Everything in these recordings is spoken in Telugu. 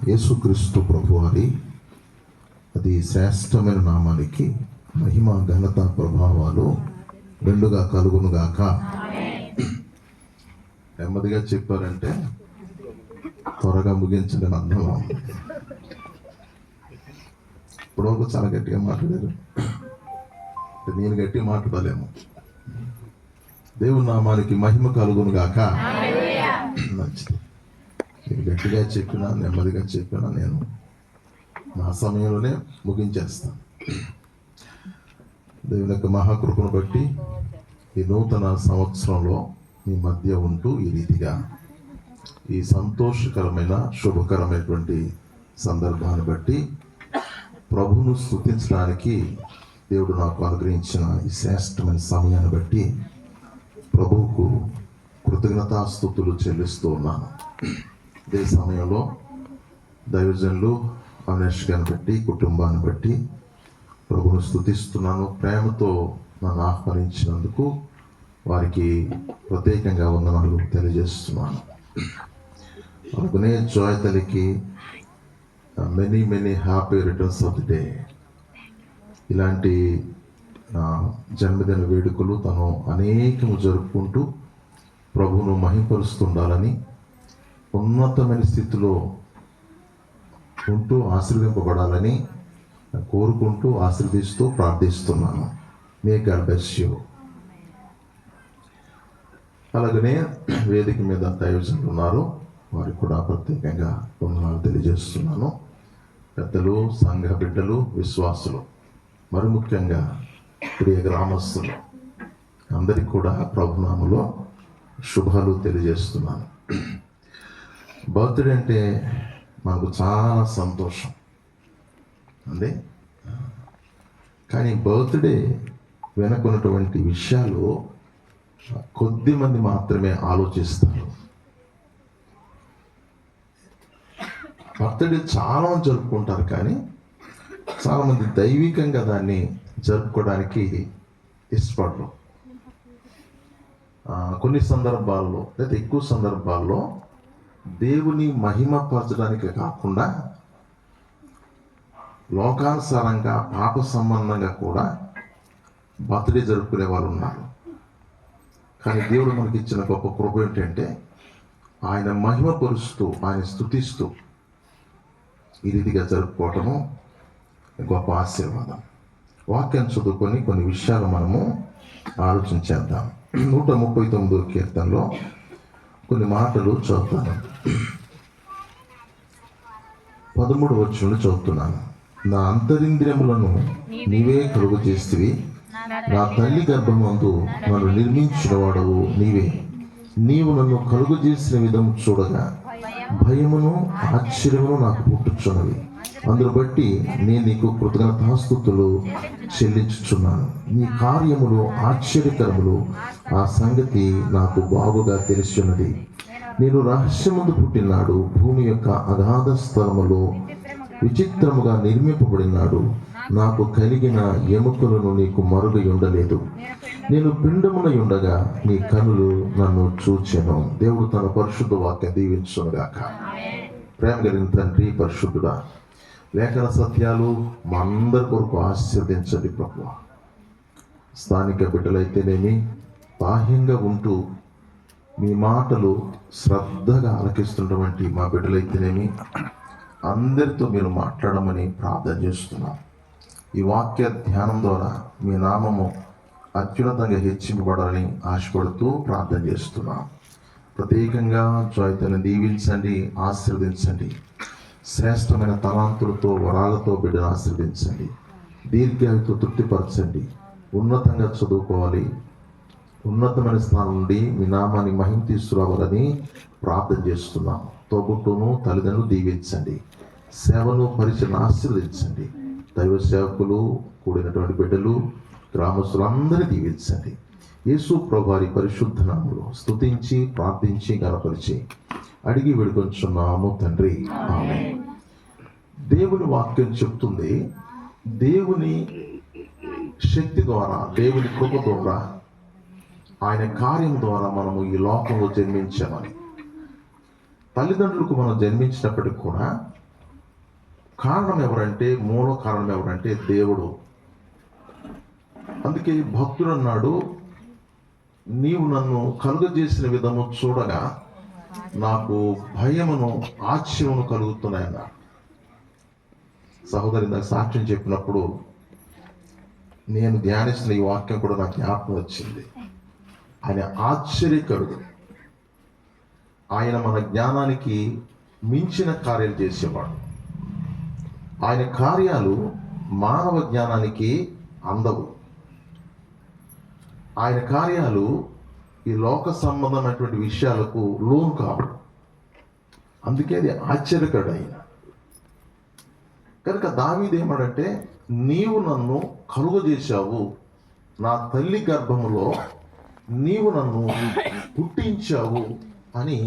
యేసుక్రీస్తు ప్రభువారి అది శ్రేష్టమైన నామానికి మహిమ ఘనత ప్రభావాలు రెండుగా కలుగునుగాక. నెమ్మదిగా చెప్పారంటే త్వరగా ముగించడం అర్థం. ఇప్పుడు చాలా గట్టిగా మాట్లాడారు, నేను గట్టిగా మాట్లాడలేము. దేవుని నామానికి మహిమ కలుగునుగాక. మంచిది. నేను గట్టిగా చెప్పినా నెమ్మదిగా చెప్పినా నేను నా సమయంలోనే ముగించేస్తాను. దేవుని యొక్క మహాకృపను బట్టి ఈ నూతన సంవత్సరంలో మీ మధ్య ఉంటూ ఈ రీతిగా ఈ సంతోషకరమైన శుభకరమైనటువంటి సందర్భాన్ని బట్టి ప్రభువును స్తుతించడానికి దేవుడు నాకు అనుగ్రహించిన ఈ శ్రేష్టమైన సమయాన్ని బట్టి ప్రభువుకు కృతజ్ఞతాస్తుతులు చెల్లిస్తూ ఉన్నాను. ఇదే సమయంలో దైవజనులు అనేష్ గారిని బట్టి కుటుంబాన్ని బట్టి ప్రభువును స్తుతిస్తున్నాను. ప్రేమతో నన్ను ఆహ్వానించినందుకు వారికి ప్రత్యేకంగా వందనాలు తెలియజేస్తున్నాను. అలాగనే జాయ్ తల్లికి many happy returns of the day. ఇలాంటి జన్మదిన వేడుకలు తను అనేకము జరుపుకుంటూ ప్రభువును మహింపరుస్తుండాలని, ఉన్నతమైన స్థితిలో ఉంటూ ఆశీర్వదింపబడాలని కోరుకుంటూ ఆశీర్వదిస్తూ ప్రార్థిస్తున్నాను. May God bless you. అలాగనే వేదిక మీద దైవజనులు ఉన్నారు, వారికి కూడా ప్రత్యేకంగా వందనాలు తెలియజేస్తున్నాను. పెద్దలు, సంఘ బిడ్డలు, విశ్వాసులు, మరి ముఖ్యంగా ప్రియ గ్రామస్తులు అందరికీ కూడా ప్రభునామలో శుభాలు తెలియజేస్తున్నాను. బర్త్డే అంటే మనకు చాలా సంతోషం అండి, కానీ బర్త్డే వెనుకున్నటువంటి విషయాలు కొద్ది మంది మాత్రమే ఆలోచిస్తారు. బర్త్డే చాలా మంది జరుపుకుంటారు, కానీ చాలామంది దైవికంగా దాన్ని జరుపుకోవడానికి ఇష్టపడరు. కొన్ని సందర్భాల్లో లేదా ఎక్కువ సందర్భాల్లో దేవుని మహిమపరచడానికి కాకుండా లోకానుసారంగా పాప సంబంధంగా కూడా బర్త్డే జరుపుకునే వాళ్ళు ఉన్నారు. కానీ దేవుడు మనకి ఇచ్చిన గొప్ప కృప ఏంటంటే ఆయన మహిమపరుస్తూ, ఆయన స్తుతిస్తూ ఈ రీతిగా జరుపుకోవటము గొప్ప ఆశీర్వాదం. వాక్యం చదువుకొని కొన్ని విషయాలు మనము ఆలోచించేద్దాం. 139వ కీర్తనలో కొన్ని మాటలు చదువుతాను. 13వ వచనం చదువుతున్నాను. నా అంతరింద్రియములను నీవే కలుగు చేస్తేవి, నా తల్లి గర్భమందు నన్ను నిర్మించిన వాడవు నీవే. నీవు నన్ను కలుగు చేసిన విధము చూడగా భయమును ఆశ్చర్యమును నాకు పుట్టుచున్నవి. అందును బట్టి నేను నీకు కృతజ్ఞతాస్తుతులు చెల్లించుచున్నాను. నీ కార్యములు ఆశ్చర్యకరములు, ఆ సంగతి నాకు బాగుగా తెలిసి ఉన్నది. నేను రహస్యముందు పుట్టినాడు, భూమి యొక్క అగాధ స్థలములో విచిత్రముగా నిర్మింపబడినాడు. నాకు కలిగిన ఎముకలను నీకు మరుగై ఉండలేదు. నేను పిండమున ఉండగా నీ కనులు నన్ను చూచెను. దేవుడు తన పరిశుద్ధ వాక్యం దీవించునుగాక. ప్రేమ కలిగిన తండ్రి, పరిశుద్ధుడా, లేఖన సత్యాలు మా అందరి కొరకు ఆశీర్వదించండి ప్రభువా. స్థానిక బిడ్డలైతేనేమి, బాహ్యంగా ఉంటూ మీ మాటలు శ్రద్ధగా ఆలకిస్తున్నటువంటి మా బిడ్డలైతేనేమి, అందరితో మీరు మాట్లాడమని ప్రార్థన చేస్తున్నాం. ఈ వాక్య ధ్యానం ద్వారా మీ నామము అత్యున్నతంగా హెచ్చింపబడాలని ఆశపడుతూ ప్రార్థన చేస్తున్నాం. ప్రత్యేకంగా జాయితను దీవించండి, ఆశీర్వదించండి. శ్రేష్టమైన తలాంతులతో, వరాలతో బిడ్డను ఆశీర్వదించండి. దీర్ఘాయుతో తృప్తిపరచండి. ఉన్నతంగా చదువుకోవాలి, ఉన్నతమైన స్థానం నుండి మీ నామాన్ని మహిమ తీసుకురావాలని ప్రార్థన చేస్తున్నాం. తోబుట్టును, తల్లిదండ్రులు దీవించండి. సేవను, పరిచయం ఆశీర్వదించండి. దైవ సేవకులు, కూడినటువంటి బిడ్డలు, గ్రామస్తులందరినీ దీవించండి. యేసు ప్రభువారి పరిశుద్ధ నామములో స్తుతించి ప్రార్థించి గణపరిచి అడిగి వేడుకొంచున్నాము తండ్రి, ఆమేన్. దేవుని వాక్యం చెప్తుంది, దేవుని శక్తి ద్వారా, దేవుని కృప ద్వారా, ఆయన కార్యం ద్వారా మనము ఈ లోకంలో జన్మించామని. తల్లిదండ్రులకు మనం జన్మించినప్పటికి కూడా కారణం ఎవరంటే, మూల కారణం ఎవరంటే దేవుడు. అందుకే భక్తుడు అన్నాడు, నీవు నన్ను కలుగజేసిన విధము చూడగా నాకు భయమును ఆశ్చర్యమును కలుగుతున్నాయన్నారు. సహోదరి నాకు సాక్ష్యం చెప్పినప్పుడు నేను ధ్యానిస్తున్న ఈ వాక్యం కూడా నాకు జ్ఞాపకం వచ్చింది. ఆయన ఆశ్చర్యకరుడు. ఆయన మన జ్ఞానానికి మించిన కార్యాలు చేసేవాడు. ఆయన కార్యాలు మానవ జ్ఞానానికి అందవు. ఆయన కార్యాలు ఈ లోక సంబంధమైనటువంటి విషయాలకు లోను కావు. అందుకే అది ఆశ్చర్యకరుడు ఆయన. కనుక దావీదు ఏమాడంటే, నీవు నన్ను కలుగజేశావు, నా తల్లి గర్భములో నీవు నన్ను పుట్టించావు అని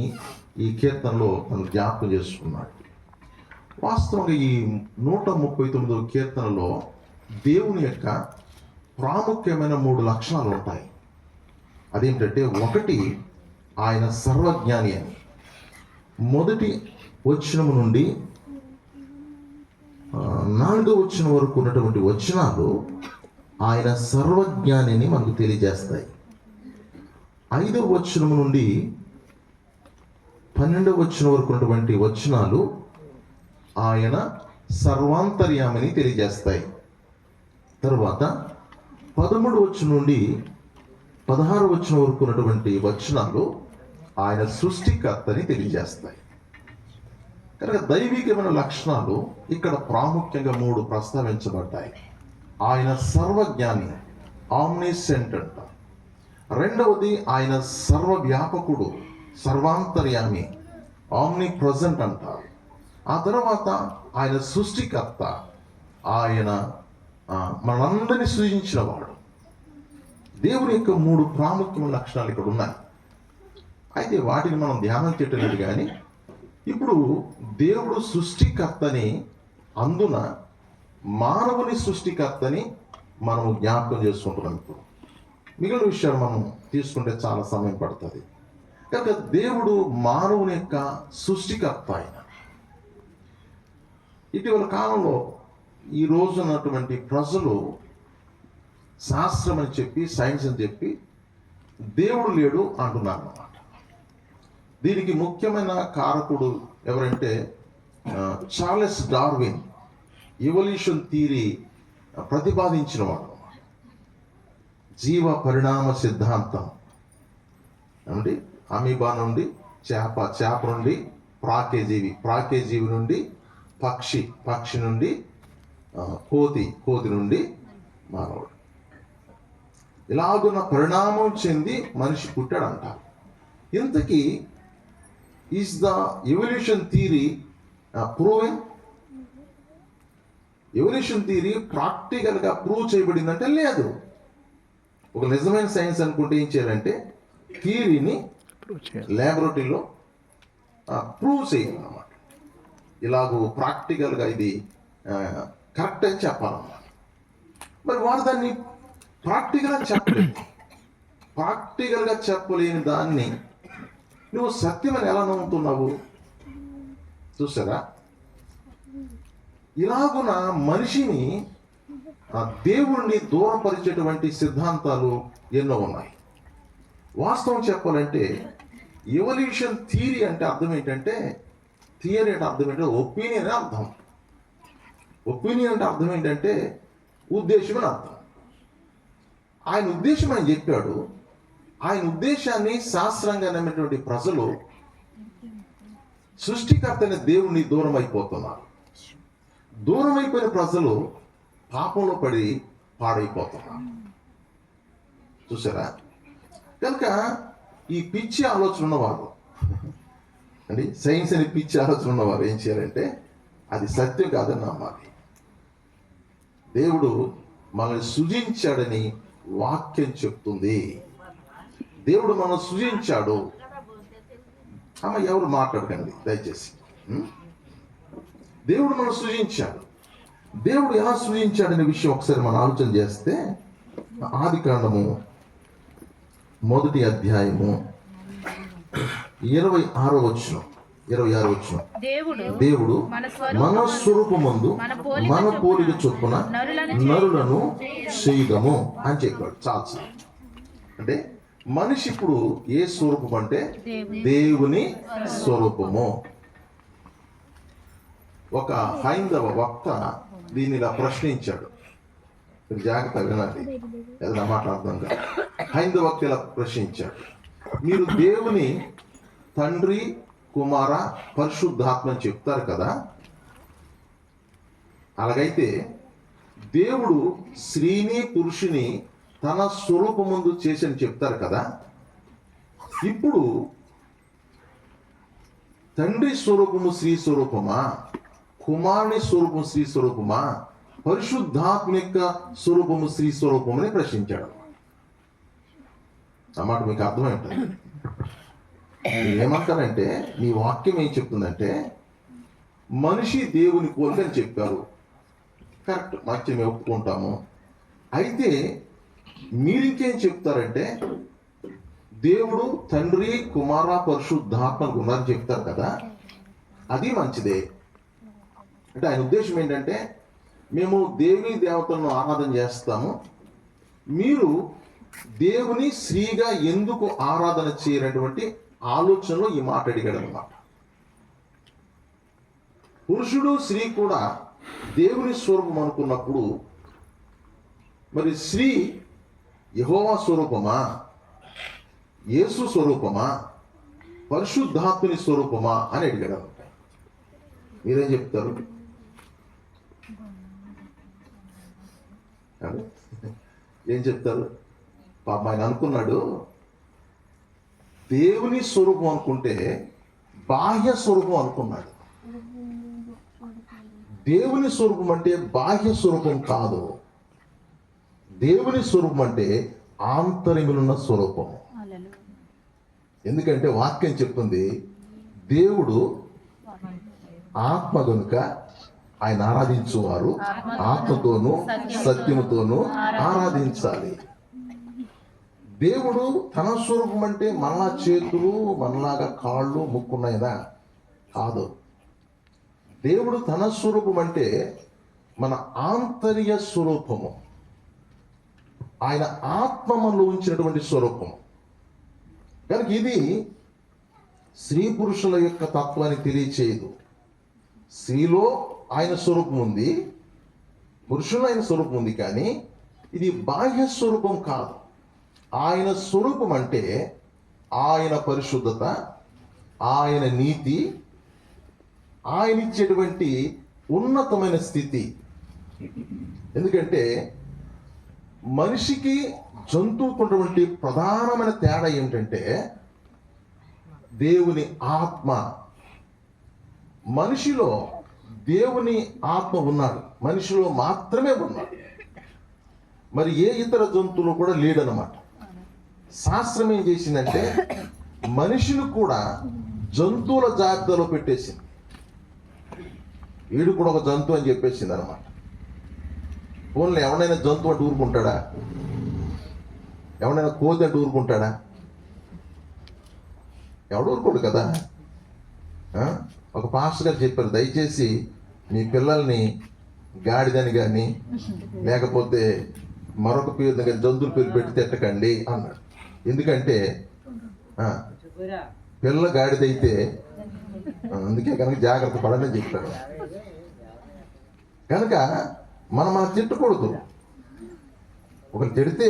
ఈ కీర్తనలో తను జ్ఞాపకం చేసుకున్నాడు. వాస్తవంగా ఈ 139వ కీర్తనలో దేవుని యొక్క ప్రాముఖ్యమైన 3 లక్షణాలు ఉంటాయి. అదేంటంటే, ఒకటి, ఆయన సర్వజ్ఞాని అని. మొదటి వచనము నుండి 4వ వచనం వరకు ఉన్నటువంటి వచనాలు ఆయన సర్వజ్ఞానిని మనకు తెలియజేస్తాయి. 5వ వచనం నుండి 12వ వచనం వరకు ఉన్నటువంటి వచనాలు ఆయన సర్వాంతర్యామిని తెలియజేస్తాయి. తరువాత 13వ వచనం నుండి 16వ వచనం వరకు ఉన్నటువంటి వచనాలు ఆయన సృష్టికర్తని తెలియజేస్తాయి. కనుక దైవికమైన లక్షణాలు ఇక్కడ ప్రాముఖ్యంగా 3 ప్రస్తావించబడ్డాయి. ఆయన సర్వజ్ఞాని, ఆమ్నిసెంట్ అంట. రెండవది, ఆయన సర్వవ్యాపకుడు, సర్వాంతర్యామి, ఆమ్ని ప్రజెంట్ అంటారు. ఆ తర్వాత ఆయన సృష్టికర్త, ఆయన మనందరినీ సృజించిన వాడు. దేవుని యొక్క 3 ప్రాముఖ్యమైన లక్షణాలు ఇక్కడ ఉన్నాయి. అయితే వాటిని మనం ధ్యానం చేయలేదు. కానీ ఇప్పుడు దేవుడు సృష్టికర్తని, అందున మానవుని సృష్టికర్తని మనం జ్ఞాపకం చేసుకుంటున్నాం. ఇప్పుడు మిగిలిన విషయాలు మనం తీసుకుంటే చాలా సమయం పడుతుంది. కనుక దేవుడు మానవుని యొక్క సృష్టికర్త ఆయన. ఇటీవల కాలంలో ఈ రోజు ఉన్నటువంటి ప్రజలు శాస్త్రం అని చెప్పి, సైన్స్ అని చెప్పి దేవుడు లేడు అంటున్నారు అన్నమాట. దీనికి ముఖ్యమైన కారకుడు ఎవరంటే చార్లెస్ డార్విన్, ఎవల్యూషన్ థియరీ ప్రతిపాదించిన వాడు. జీవ పరిణామ సిద్ధాంతం అంటే అమీబా నుండి చేప, చేప నుండి ప్రాకేజీవి, ప్రాకేజీవి నుండి పక్షి, పక్షి నుండి కోతి, కోతి నుండి మానవుడు. ఇలాగున్న పరిణామం చెంది మనిషి పుట్టాడంట. ఇంతకీ is the evolution theory proving? Evolution theory ప్రాక్టికల్గా ప్రూవ్ చేయబడిందంటే లేదు. ఒక నిజమైన సైన్స్ అనుకుంటే ఏం చేయాలంటే థియరీని ల్యాబొరేటరీలో ప్రూవ్ చేయాలన్నమాట. ఇలాగూ ప్రాక్టికల్గా ఇది కరెక్ట్ అని చెప్పాలన్నమాట. మరి వాడు దాన్ని ప్రాక్టికల్గా చెప్పలేదు. ప్రాక్టికల్గా చెప్పలేని దాన్ని నువ్వు సత్యమని ఎలా నమ్ముతున్నావు? చూసారా? ఇలాగున మనిషిని దేవుణ్ణి దూరపరిచేటువంటి సిద్ధాంతాలు ఎన్నో ఉన్నాయి. వాస్తవం చెప్పాలంటే ఎవల్యూషన్ థియరీ అంటే అర్థం ఏంటంటే, థియరీ అంటే అర్థం ఏంటంటే ఒపీనియన్ అని అర్థం. ఒపీనియన్ అంటే అర్థం ఏంటంటే ఉద్దేశం అని అర్థం. ఆయన ఉద్దేశం ఆయన చెప్పాడు. ఆయన ఉద్దేశాన్ని శాస్త్రంగా నమ్మేటువంటి ప్రజలు సృష్టికర్తైన దేవుణ్ణి దూరం అయిపోతున్నారు. దూరం అయిపోయిన ప్రజలు పాపంలో పడి పాడైపోతున్నారు. చూసారా? కనుక ఈ పిచ్చి ఆలోచన ఉన్నవారు అంటే సైన్స్ అని పిచ్చి ఆలోచన ఉన్నవారు ఏం చేయాలంటే అది సత్యం కాదని నమ్మాలి. దేవుడు మనల్ని సృజించాడని వాక్యం చెప్తుంది. దేవుడు మనం సృజించాడు. అమ్మ ఎవరు మాట్లాడకండి దయచేసి. దేవుడు మనం సృజించాడు. దేవుడు ఎలా సృజించాడనే విషయం ఒకసారి మనం ఆలోచన చేస్తే, ఆదికాండము 1వ అధ్యాయము 26వ వచనం. 26 వచ్చిన దేవుడు దేవుడు మన స్వరూపమందు మన పోలిక చొప్పున నరులను చేయదము అని చెప్పాడు. చాలా అంటే మనిషి ఇప్పుడు ఏ స్వరూపం అంటే దేవుని స్వరూపము. ఒక హైందవ వక్త దీన్ని ఇలా ప్రశ్నించాడు. జాగ్రత్త వినండి, ఏదైనా మాట్లాడదాం కదా. హైందవ వక్త ఇలా ప్రశ్నించాడు, మీరు దేవుని తండ్రి, కుమార, పరిశుద్ధాత్మ అని చెప్తారు కదా, అలాగైతే దేవుడు స్త్రీని పురుషుని తన స్వరూపమందు చేసి అని చెప్తారు కదా, ఇప్పుడు తండ్రి స్వరూపము స్త్రీ స్వరూపమా, కుమారుని స్వరూపం స్త్రీ స్వరూపమా, పరిశుద్ధాత్మ యొక్క స్వరూపము స్త్రీ స్వరూపమని ప్రశ్నించాడు. ఆ మాట మీకు అర్థమైంటుంది. ఏమంటారంటే నీ వాక్యం ఏం చెప్తుందంటే మనిషి దేవుని పోలిక అని చెప్పారు. కరెక్ట్, మంచి మేము ఒప్పుకుంటాము. అయితే మీరు ఇంకేం చెప్తారంటే దేవుడు తండ్రి, కుమార, పరిశుద్ధాత్మకు ఉన్నారని చెప్తారు కదా, అది మంచిదే. అంటే ఆయన ఉద్దేశం ఏంటంటే మేము దేవి దేవతలను ఆరాధన చేస్తాము, మీరు దేవుని స్త్రీగా ఎందుకు ఆరాధన చేయనటువంటి ఆలోచనలో ఈ మాట అడిగాడు అన్నమాట. పురుషుడు స్త్రీ కూడా దేవుని స్వరూపం అనుకున్నప్పుడు మరి స్త్రీ యెహోవా స్వరూపమా, యేసు స్వరూపమా, పరిశుద్ధాత్మని స్వరూపమా అని అడిగాడు అనమాట. మీరేం చెప్తారు? ఏం చెప్తారు? పాప ఆయన అనుకున్నాడు దేవుని స్వరూపం అనుకుంటే బాహ్య స్వరూపం అనుకున్నాడు. దేవుని స్వరూపం అంటే బాహ్య స్వరూపం కాదు. దేవుని స్వరూపం అంటే ఆంతర్యములున్న స్వరూపం. ఎందుకంటే వాక్యం చెప్తుంది దేవుడు ఆత్మ కనుక ఆయన ఆరాధించువారు ఆత్మతోనూ సత్యముతోనూ ఆరాధించాలి. దేవుడు తన స్వరూపం అంటే మనలా చేతులు, మనలాగా కాళ్ళు, ముక్కున్నాయిదా? కాదు. దేవుడు తన స్వరూపం అంటే మన ఆంతర్య స్వరూపము, ఆయన ఆత్మలో ఉంచినటువంటి స్వరూపము. కనుక ఇది స్త్రీ పురుషుల యొక్క తత్వాన్ని తెలియచేయదు. స్త్రీలో ఆయన స్వరూపం ఉంది, పురుషులు ఆయన స్వరూపం ఉంది, కానీ ఇది బాహ్య స్వరూపం కాదు. ఆయన స్వరూపం అంటే ఆయన పరిశుద్ధత, ఆయన నీతి, ఆయన ఇచ్చేటువంటి ఉన్నతమైన స్థితి. ఎందుకంటే మనిషికి జంతువుకు ఉన్నటువంటి ప్రధానమైన తేడా ఏంటంటే దేవుని ఆత్మ. మనిషిలో దేవుని ఆత్మ ఉన్నాడు, మనిషిలో మాత్రమే ఉన్నాడు. మరి ఏ ఇతర జంతువులు కూడా లేడనమాట. శాస్త్రం ఏం చేసిందంటే మనిషిని కూడా జంతువుల జాబితాలో పెట్టేసింది. వీడు కూడా ఒక జంతువు అని చెప్పేసింది అనమాట. ఫోన్లో ఎవడైనా జంతువు అంటే ఊరుకుంటాడా? ఎవడైనా కోతి అంటే ఊరుకుంటాడా? ఎవడు ఊరుకోడు కదా. ఒక పాస్టర్ గారు చెప్పారు, దయచేసి మీ పిల్లల్ని గాడిదని కానీ లేకపోతే మరొక పేరు దగ్గర జంతువుల పేరు పెట్టి తిట్టకండి అన్నాడు. ఎందుకంటే పిల్ల గాడిదైతే అందుకే కనుక జాగ్రత్త పడని చెప్పాడు. కనుక మనం తిట్టకూడదు. ఒకరు తిడితే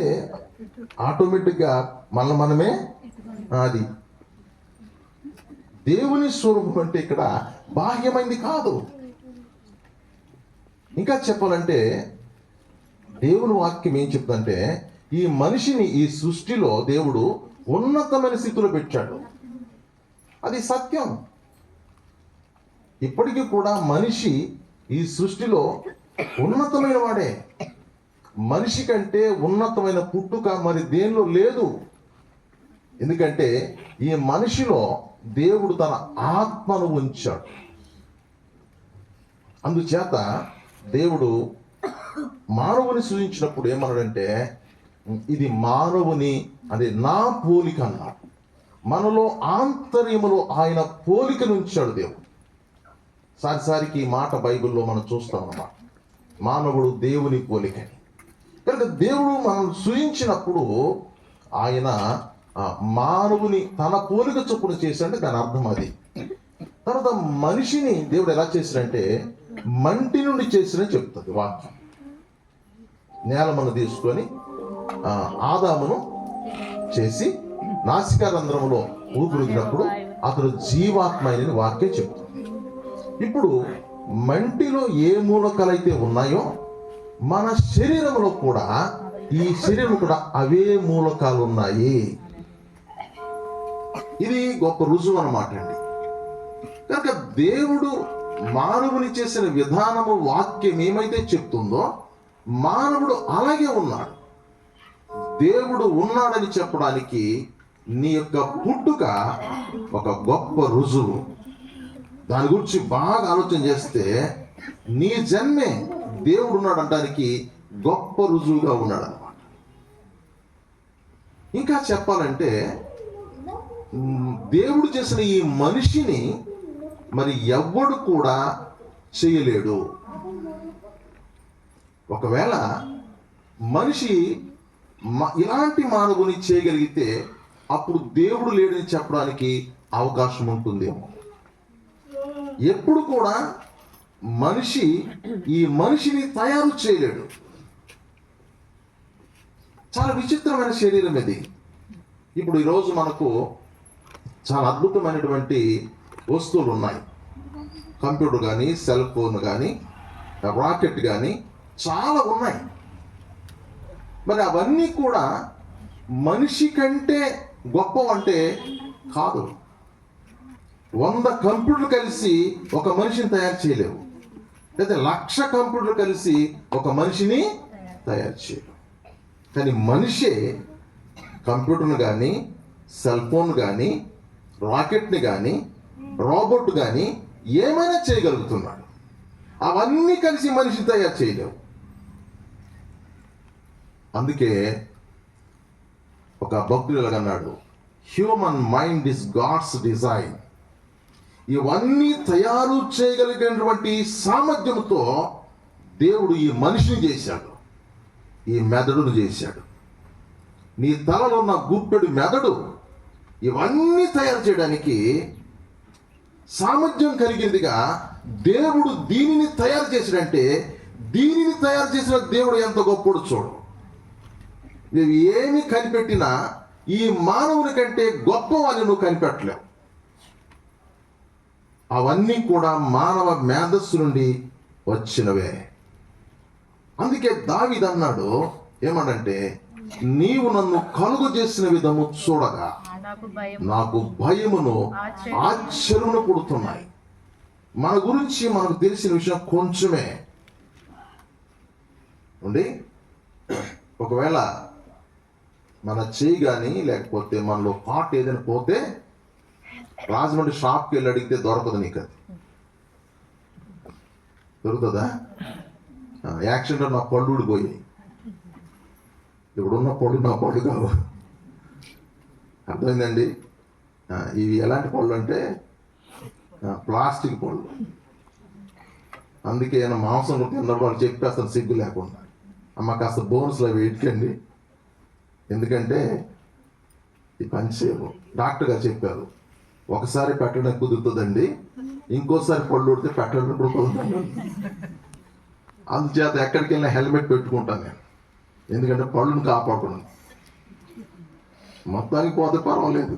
ఆటోమేటిక్గా మనమే అది దేవుని స్వరూపం అంటే ఇక్కడ బాహ్యమైంది కాదు. ఇంకా చెప్పాలంటే దేవుని వాక్యం ఏం చెప్తుందంటే ఈ మనిషిని ఈ సృష్టిలో దేవుడు ఉన్నతమైన స్థితిలో పెట్టాడు. అది సత్యం. ఇప్పటికీ కూడా మనిషి ఈ సృష్టిలో ఉన్నతమైన వాడే. మనిషి కంటే ఉన్నతమైన పుట్టుక మరి దేనిలో లేదు. ఎందుకంటే ఈ మనిషిలో దేవుడు తన ఆత్మను ఉంచాడు. అందుచేత దేవుడు మానవుని సృజించినప్పుడు ఏమన్నాడంటే ఇది మానవుని, అది నా పోలిక అన్నాడు. మనలో ఆంతర్యములో ఆయన పోలికను ఉంచాడు దేవుడు. సారిసారికి ఈ మాట బైబిల్లో మనం చూస్తాం అన్నమాట. మానవుడు దేవుని పోలికని. కనుక దేవుడు మనం సృజించినప్పుడు ఆయన మానవుని తన పోలిక చొప్పున చేశాడంటే దాని అర్థం అది. తర్వాత మనిషిని దేవుడు ఎలా చేశాడంటే మంటి నుండి చేసినని చెప్తుంది వాక్యం. నేలమను తీసుకొని ఆదామును చేసి నాసికారంధ్రములో ఊపిరినప్పుడు అతడు జీవాత్మ అని వాక్యం చెప్తుంది. ఇప్పుడు మంటిలో ఏ మూలకాలైతే ఉన్నాయో మన శరీరంలో కూడా ఈ శరీరం కూడా అవే మూలకాలు ఉన్నాయి. ఇది గొప్ప రుజువు అన్నమాట అండి. కనుక దేవుడు మానవుని చేసిన విధానము వాక్యం ఏమైతే చెప్తుందో మానవుడు అలాగే ఉన్నాడు. దేవుడు ఉన్నాడని చెప్పడానికి నీ యొక్క పుట్టుక ఒక గొప్ప రుజువు. దాని గురించి బాగా ఆలోచన చేస్తే నీ జన్మే దేవుడు ఉన్నాడు అనడానికి గొప్ప రుజువుగా ఉన్నాడు అన్నమాట. ఇంకా చెప్పాలంటే దేవుడు చేసిన ఈ మనిషిని మరి ఎవ్వడు కూడా చేయలేడు. ఒకవేళ మనిషి ఇలాంటి మానవుని చేయగలిగితే అప్పుడు దేవుడు లేడని చెప్పడానికి అవకాశం ఉంటుందేమో. ఎప్పుడు కూడా మనిషి ఈ మనిషిని తయారు చేయలేడు. చాలా విచిత్రమైన శరీరం ఇది. ఇప్పుడు ఈరోజు మనకు చాలా అద్భుతమైనటువంటి వస్తువులు ఉన్నాయి. కంప్యూటర్ కానీ, సెల్ ఫోన్ కానీ, రాకెట్ కానీ చాలా ఉన్నాయి. మరి అవన్నీ కూడా మనిషి కంటే గొప్పవంటే కాదు. 100 కంప్యూటర్లు కలిసి ఒక మనిషిని తయారు చేయలేవు, లేదా 1,00,000 కంప్యూటర్లు కలిసి ఒక మనిషిని తయారు చేయలేవు. కానీ మనిషే కంప్యూటర్ను కానీ, సెల్ ఫోన్ కానీ, రాకెట్ని కానీ, రోబోట్ కానీ ఏమైనా చేయగలుగుతున్నాడు. అవన్నీ కలిసి మనిషిని తయారు చేయలేవు. అందుకే ఒక భక్తుడు అన్నాడు, human mind is God's design. ఇవన్నీ తయారు చేయగలిగినటువంటి సామర్థ్యంతో దేవుడు ఈ మనిషిని చేశాడు, ఈ మెదడును చేశాడు. నీ తలలో ఉన్న గుప్పెడు మెదడు ఇవన్నీ తయారు చేయడానికి సామర్థ్యం కలిగిందిగా దేవుడు దీనిని తయారు చేశాడంటే దీనిని తయారు చేసిన దేవుడు ఎంత గొప్పడు చూడు. నువ్వు ఏమి కనిపెట్టినా ఈ మానవుని కంటే గొప్పవాన్ని నువ్వు కనిపెట్టలేవు. అవన్నీ కూడా మానవ మేధస్సు నుండి వచ్చినవే. అందుకే దావీదు అన్నాడు, ఏమనంటే నీవు నన్ను కలుగు చేసిన విధము చూడగా నాకు భయమును ఆశ్చర్యమును పుడుతున్నాయి. మన గురించి మనకు తెలిసిన విషయం కొంచెమే ఉండి, ఒకవేళ మన చేయి కానీ లేకపోతే మనలో పార్ట్ ఏదైనా పోతే రాజమండ్రి షాప్కి వెళ్ళి అడిగితే దొరకదు. నీకు అది దొరుకుతుందా? యాక్సిడెంట్లో నా పళ్ళు ఊడిపోయాయి. ఇప్పుడున్న పళ్ళు నా పళ్ళు కావు. అర్థమైందండి? ఇవి ఎలాంటి పళ్ళు అంటే ప్లాస్టిక్ పళ్ళు. అందుకే ఏమైనా మాంసం తిన్నప్పుడు వాళ్ళు చెప్పేస్తాను సిగ్గు లేకుండా, అమ్మ కాస్త బోన్స్లో అవి ఎట్టుకండి, ఎందుకంటే ఈ పని చేయవు. డాక్టర్ గారు చెప్పారు, ఒకసారి పెట్టడానికి కుదురుతుందండి, ఇంకోసారి పళ్ళు ఉడితే పెట్టడానికి కూడా కుదురుతుంది. అందుచేత ఎక్కడికి వెళ్ళినా హెల్మెట్ పెట్టుకుంటాను నేను, ఎందుకంటే పళ్ళును కాపాడుకున్నాను. మొత్తానికి పోతే పర్వాలేదు,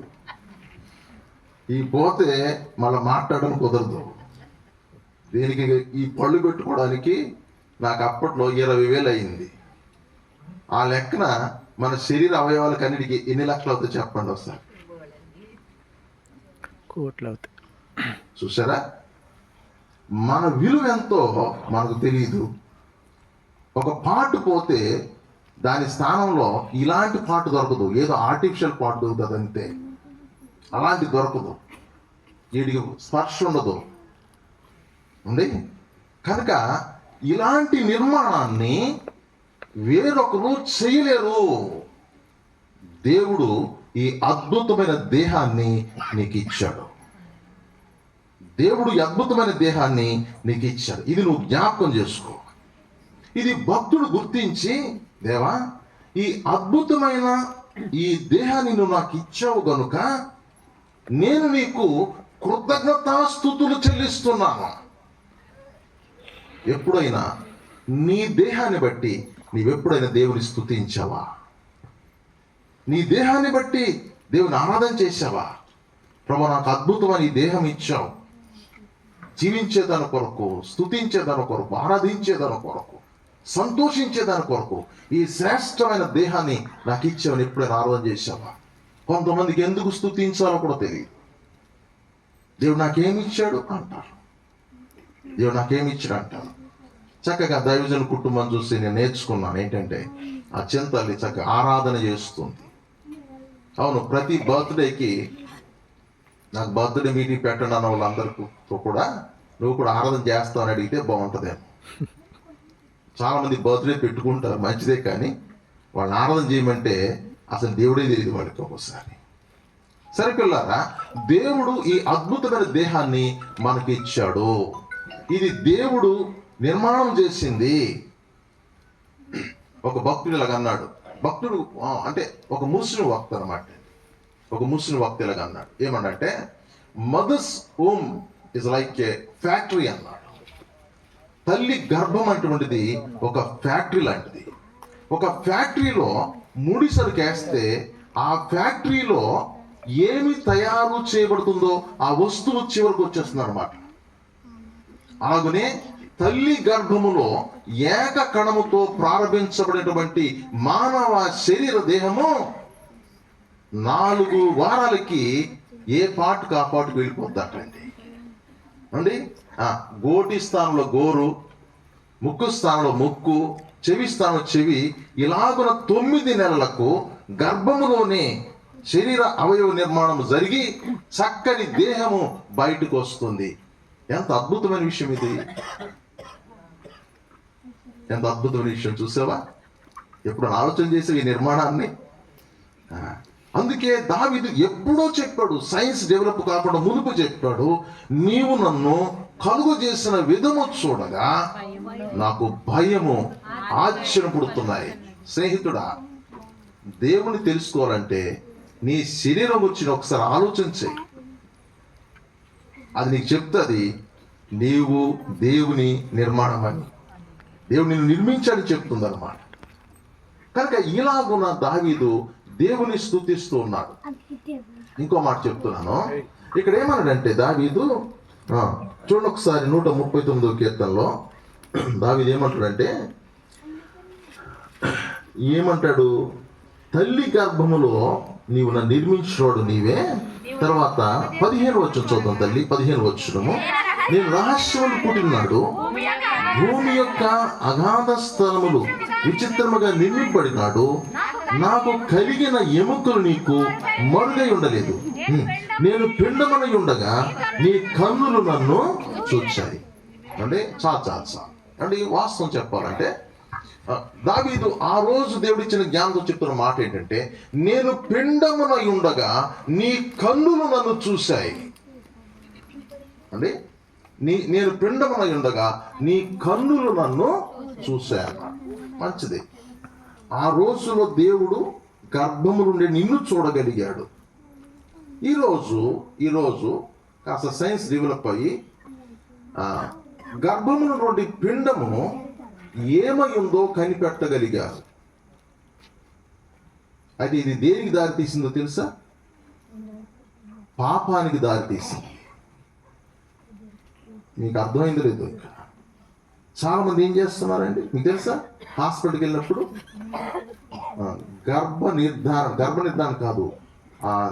ఈ పోతే మళ్ళీ మాట్లాడడం కుదరదు. దీనికి ఈ పళ్ళు పెట్టుకోవడానికి నాకు అప్పట్లో 20,000 అయింది. ఆ లెక్కన మన శరీర అవయవాలకు అన్నిటికీ ఎన్ని లక్షలు అవుతాయి చెప్పండి ఒకసారి. కోట్లు అవుతాయి. చూసారా? మన విలువ ఎంతో మనకు తెలియదు. ఒక పార్ట్ పోతే దాని స్థానంలో ఇలాంటి పార్ట్ దొరకదు, ఏదో ఆర్టిఫిషియల్ పార్ట్ దొరుకుతుంది అంతే. అలాంటి దొరకదు, వీడికి స్పర్శ ఉండదు ఉంది. కనుక ఇలాంటి నిర్మాణాన్ని వేరొకరు చేయలేరు. దేవుడు ఈ అద్భుతమైన దేహాన్ని నీకు ఇచ్చాడు. దేవుడు ఈ అద్భుతమైన దేహాన్ని నీకు ఇచ్చాడు. ఇది నువ్వు జ్ఞాపకం చేసుకో. ఇది భక్తుడు గుర్తించి, దేవా ఈ అద్భుతమైన ఈ దేహాన్ని నువ్వు నాకు ఇచ్చావు గనుక నేను నీకు కృతజ్ఞతాస్తుతులు చెల్లిస్తున్నాను. ఎప్పుడైనా నీ దేహాన్ని బట్టి నీవెప్పుడైనా దేవుని స్తుతించావా? నీ దేహాన్ని బట్టి దేవుని ఆరాధన చేశావా? ప్రభు నాకు అద్భుతమైన ఈ దేహం ఇచ్చావు, జీవించేదాని కొరకు, స్తుతించేదాని కొరకు, ఆరాధించేదాని కొరకు, సంతోషించేదాని కొరకు ఈ శ్రేష్టమైన దేహాన్ని నాకు ఇచ్చావని ఎప్పుడైనా ఆరాధన చేశావా? కొంతమందికి ఎందుకు స్తుతించాలో కూడా తెలియదు. దేవుడు నాకేమి ఇచ్చాడు అంటారు, దేవుడు నాకేమి ఇచ్చాడు అంటారు. చక్కగా దైవజన కుటుంబం చూసి నేను నేర్చుకున్నాను ఏంటంటే, ఆ చింతల్లి చక్కగా ఆరాధన చేస్తుంది. అవును, ప్రతి బర్త్డేకి నాకు బర్త్డే మీటింగ్ పెట్టండి అన్న వాళ్ళందరితో కూడా నువ్వు కూడా ఆరాధన చేస్తావు అని అడిగితే బాగుంటుందేమో. చాలామంది బర్త్డే పెట్టుకుంటారు, మంచిదే, కానీ వాళ్ళని ఆరాధన చేయమంటే అసలు దేవుడే తెలియదు వాళ్ళకి ఒక్కోసారి. సరే పిల్లారా, దేవుడు ఈ అద్భుతమైన దేహాన్ని మనకి ఇచ్చాడు. ఇది దేవుడు నిర్మాణం చేసింది. ఒక భక్తుడు ఇలాగ అన్నాడు. భక్తుడు అంటే ఒక ముస్లిం వక్త అనమాట. ఒక ముస్లిం వక్త ఇలాగ అన్నాడు. ఏమన్నంటే, mother's home is like a factory అన్నాడు. తల్లి గర్భం అటువంటిది ఒక ఫ్యాక్టరీ లాంటిది. ఒక ఫ్యాక్టరీలో ముడి సరుకేస్తే ఆ ఫ్యాక్టరీలో ఏమి తయారు చేయబడుతుందో ఆ వస్తువు చివరికి వచ్చేస్తుంది అనమాట. అలాగనే తల్లి గర్భములో ఏక కణముతో ప్రారంభించబడినటువంటి మానవ శరీర దేహము 4 వారాలకి ఏ పాటుకు ఆ పాటుకు వెళ్ళిపోతాటండి అండి. గోటి స్థానంలో గోరు, ముక్కు స్థానంలో ముక్కు, చెవి స్థానంలో చెవి, ఇలాగున 9 నెలలకు గర్భములోనే శరీర అవయవ నిర్మాణం జరిగి చక్కని దేహము బయటకు వస్తుంది. ఎంత అద్భుతమైన విషయం ఇది! ఎంత అద్భుతమైన విషయం చూసావా? ఎప్పుడు ఆలోచన చేసే ఈ నిర్మాణాన్ని. అందుకే దావీదు ఎప్పుడో చెప్పాడు, సైన్స్ డెవలప్ కాకుండా మునుపు చెప్పాడు, నీవు నన్ను కలుగు చేసిన విధము చూడగా నాకు భయము ఆశ్చర్యపడుతున్నాయి. స్నేహితుడా, దేవుని తెలుసుకోవాలంటే నీ శరీరం వచ్చిన ఒకసారి ఆలోచన చెయ్యి. అది నీకు చెప్తుంది నీవు దేవుని నిర్మాణం అని, దేవుడు నిన్ను నిర్మించాడని చెప్తుంది అనమాట. కనుక ఇలాగున్న దావీదు దేవుని స్తుతిస్తూ ఉన్నాడు. ఇంకో మాట చెప్తున్నాను. ఇక్కడ ఏమన్నాడంటే దావీదు, చూడండి ఒకసారి 139వ కీర్తనలో దావీదు ఏమంటాడంటే, ఏమంటాడు? తల్లి గర్భములో నీవు నన్ను నిర్మించినోడు నీవే. తర్వాత 15 వచనం చూద్దాం తల్లి. 15 వచనము, నేను రహస్యములు పుట్టినాడు, భూమి యొక్క అగాధ స్థలములు విచిత్రముగా నిర్మింపబడినాడు, నాకు కలిగిన ఎముకలు నీకు మరుగై ఉండలేదు, నేను పిండమనై ఉండగా నీ కన్నులు నన్ను చూచాయి. అంటే చా అంటే వాస్తవం చెప్పాలంటే దావీదు ఆ రోజు దేవుడు ఇచ్చిన జ్ఞానంతో చెప్తున్న మాట ఏంటంటే, నేను పిండమునై ఉండగా నీ కన్నులు నన్ను చూశాయి. అంటే నేను పిండమునై ఉండగా నీ కన్నులు నన్ను చూశాయి. మంచిది. ఆ రోజులో దేవుడు గర్భము నుండి నిన్ను చూడగలిగాడు. ఈరోజు కాస్త సైన్స్ డెవలప్ అయ్యి గర్భము నుండి పిండము ఏమై ఉందో కనిపెట్టగలిగారు. అయితే ఇది దేనికి దారితీసిందో తెలుసా? పాపానికి దారితీసింది. మీకు అర్థమైందో లేదో? ఇంకా చాలా మంది ఏం చేస్తున్నారండి మీకు తెలుసా? హాస్పిటల్కి వెళ్ళినప్పుడు గర్భ నిర్ధారణ కాదు,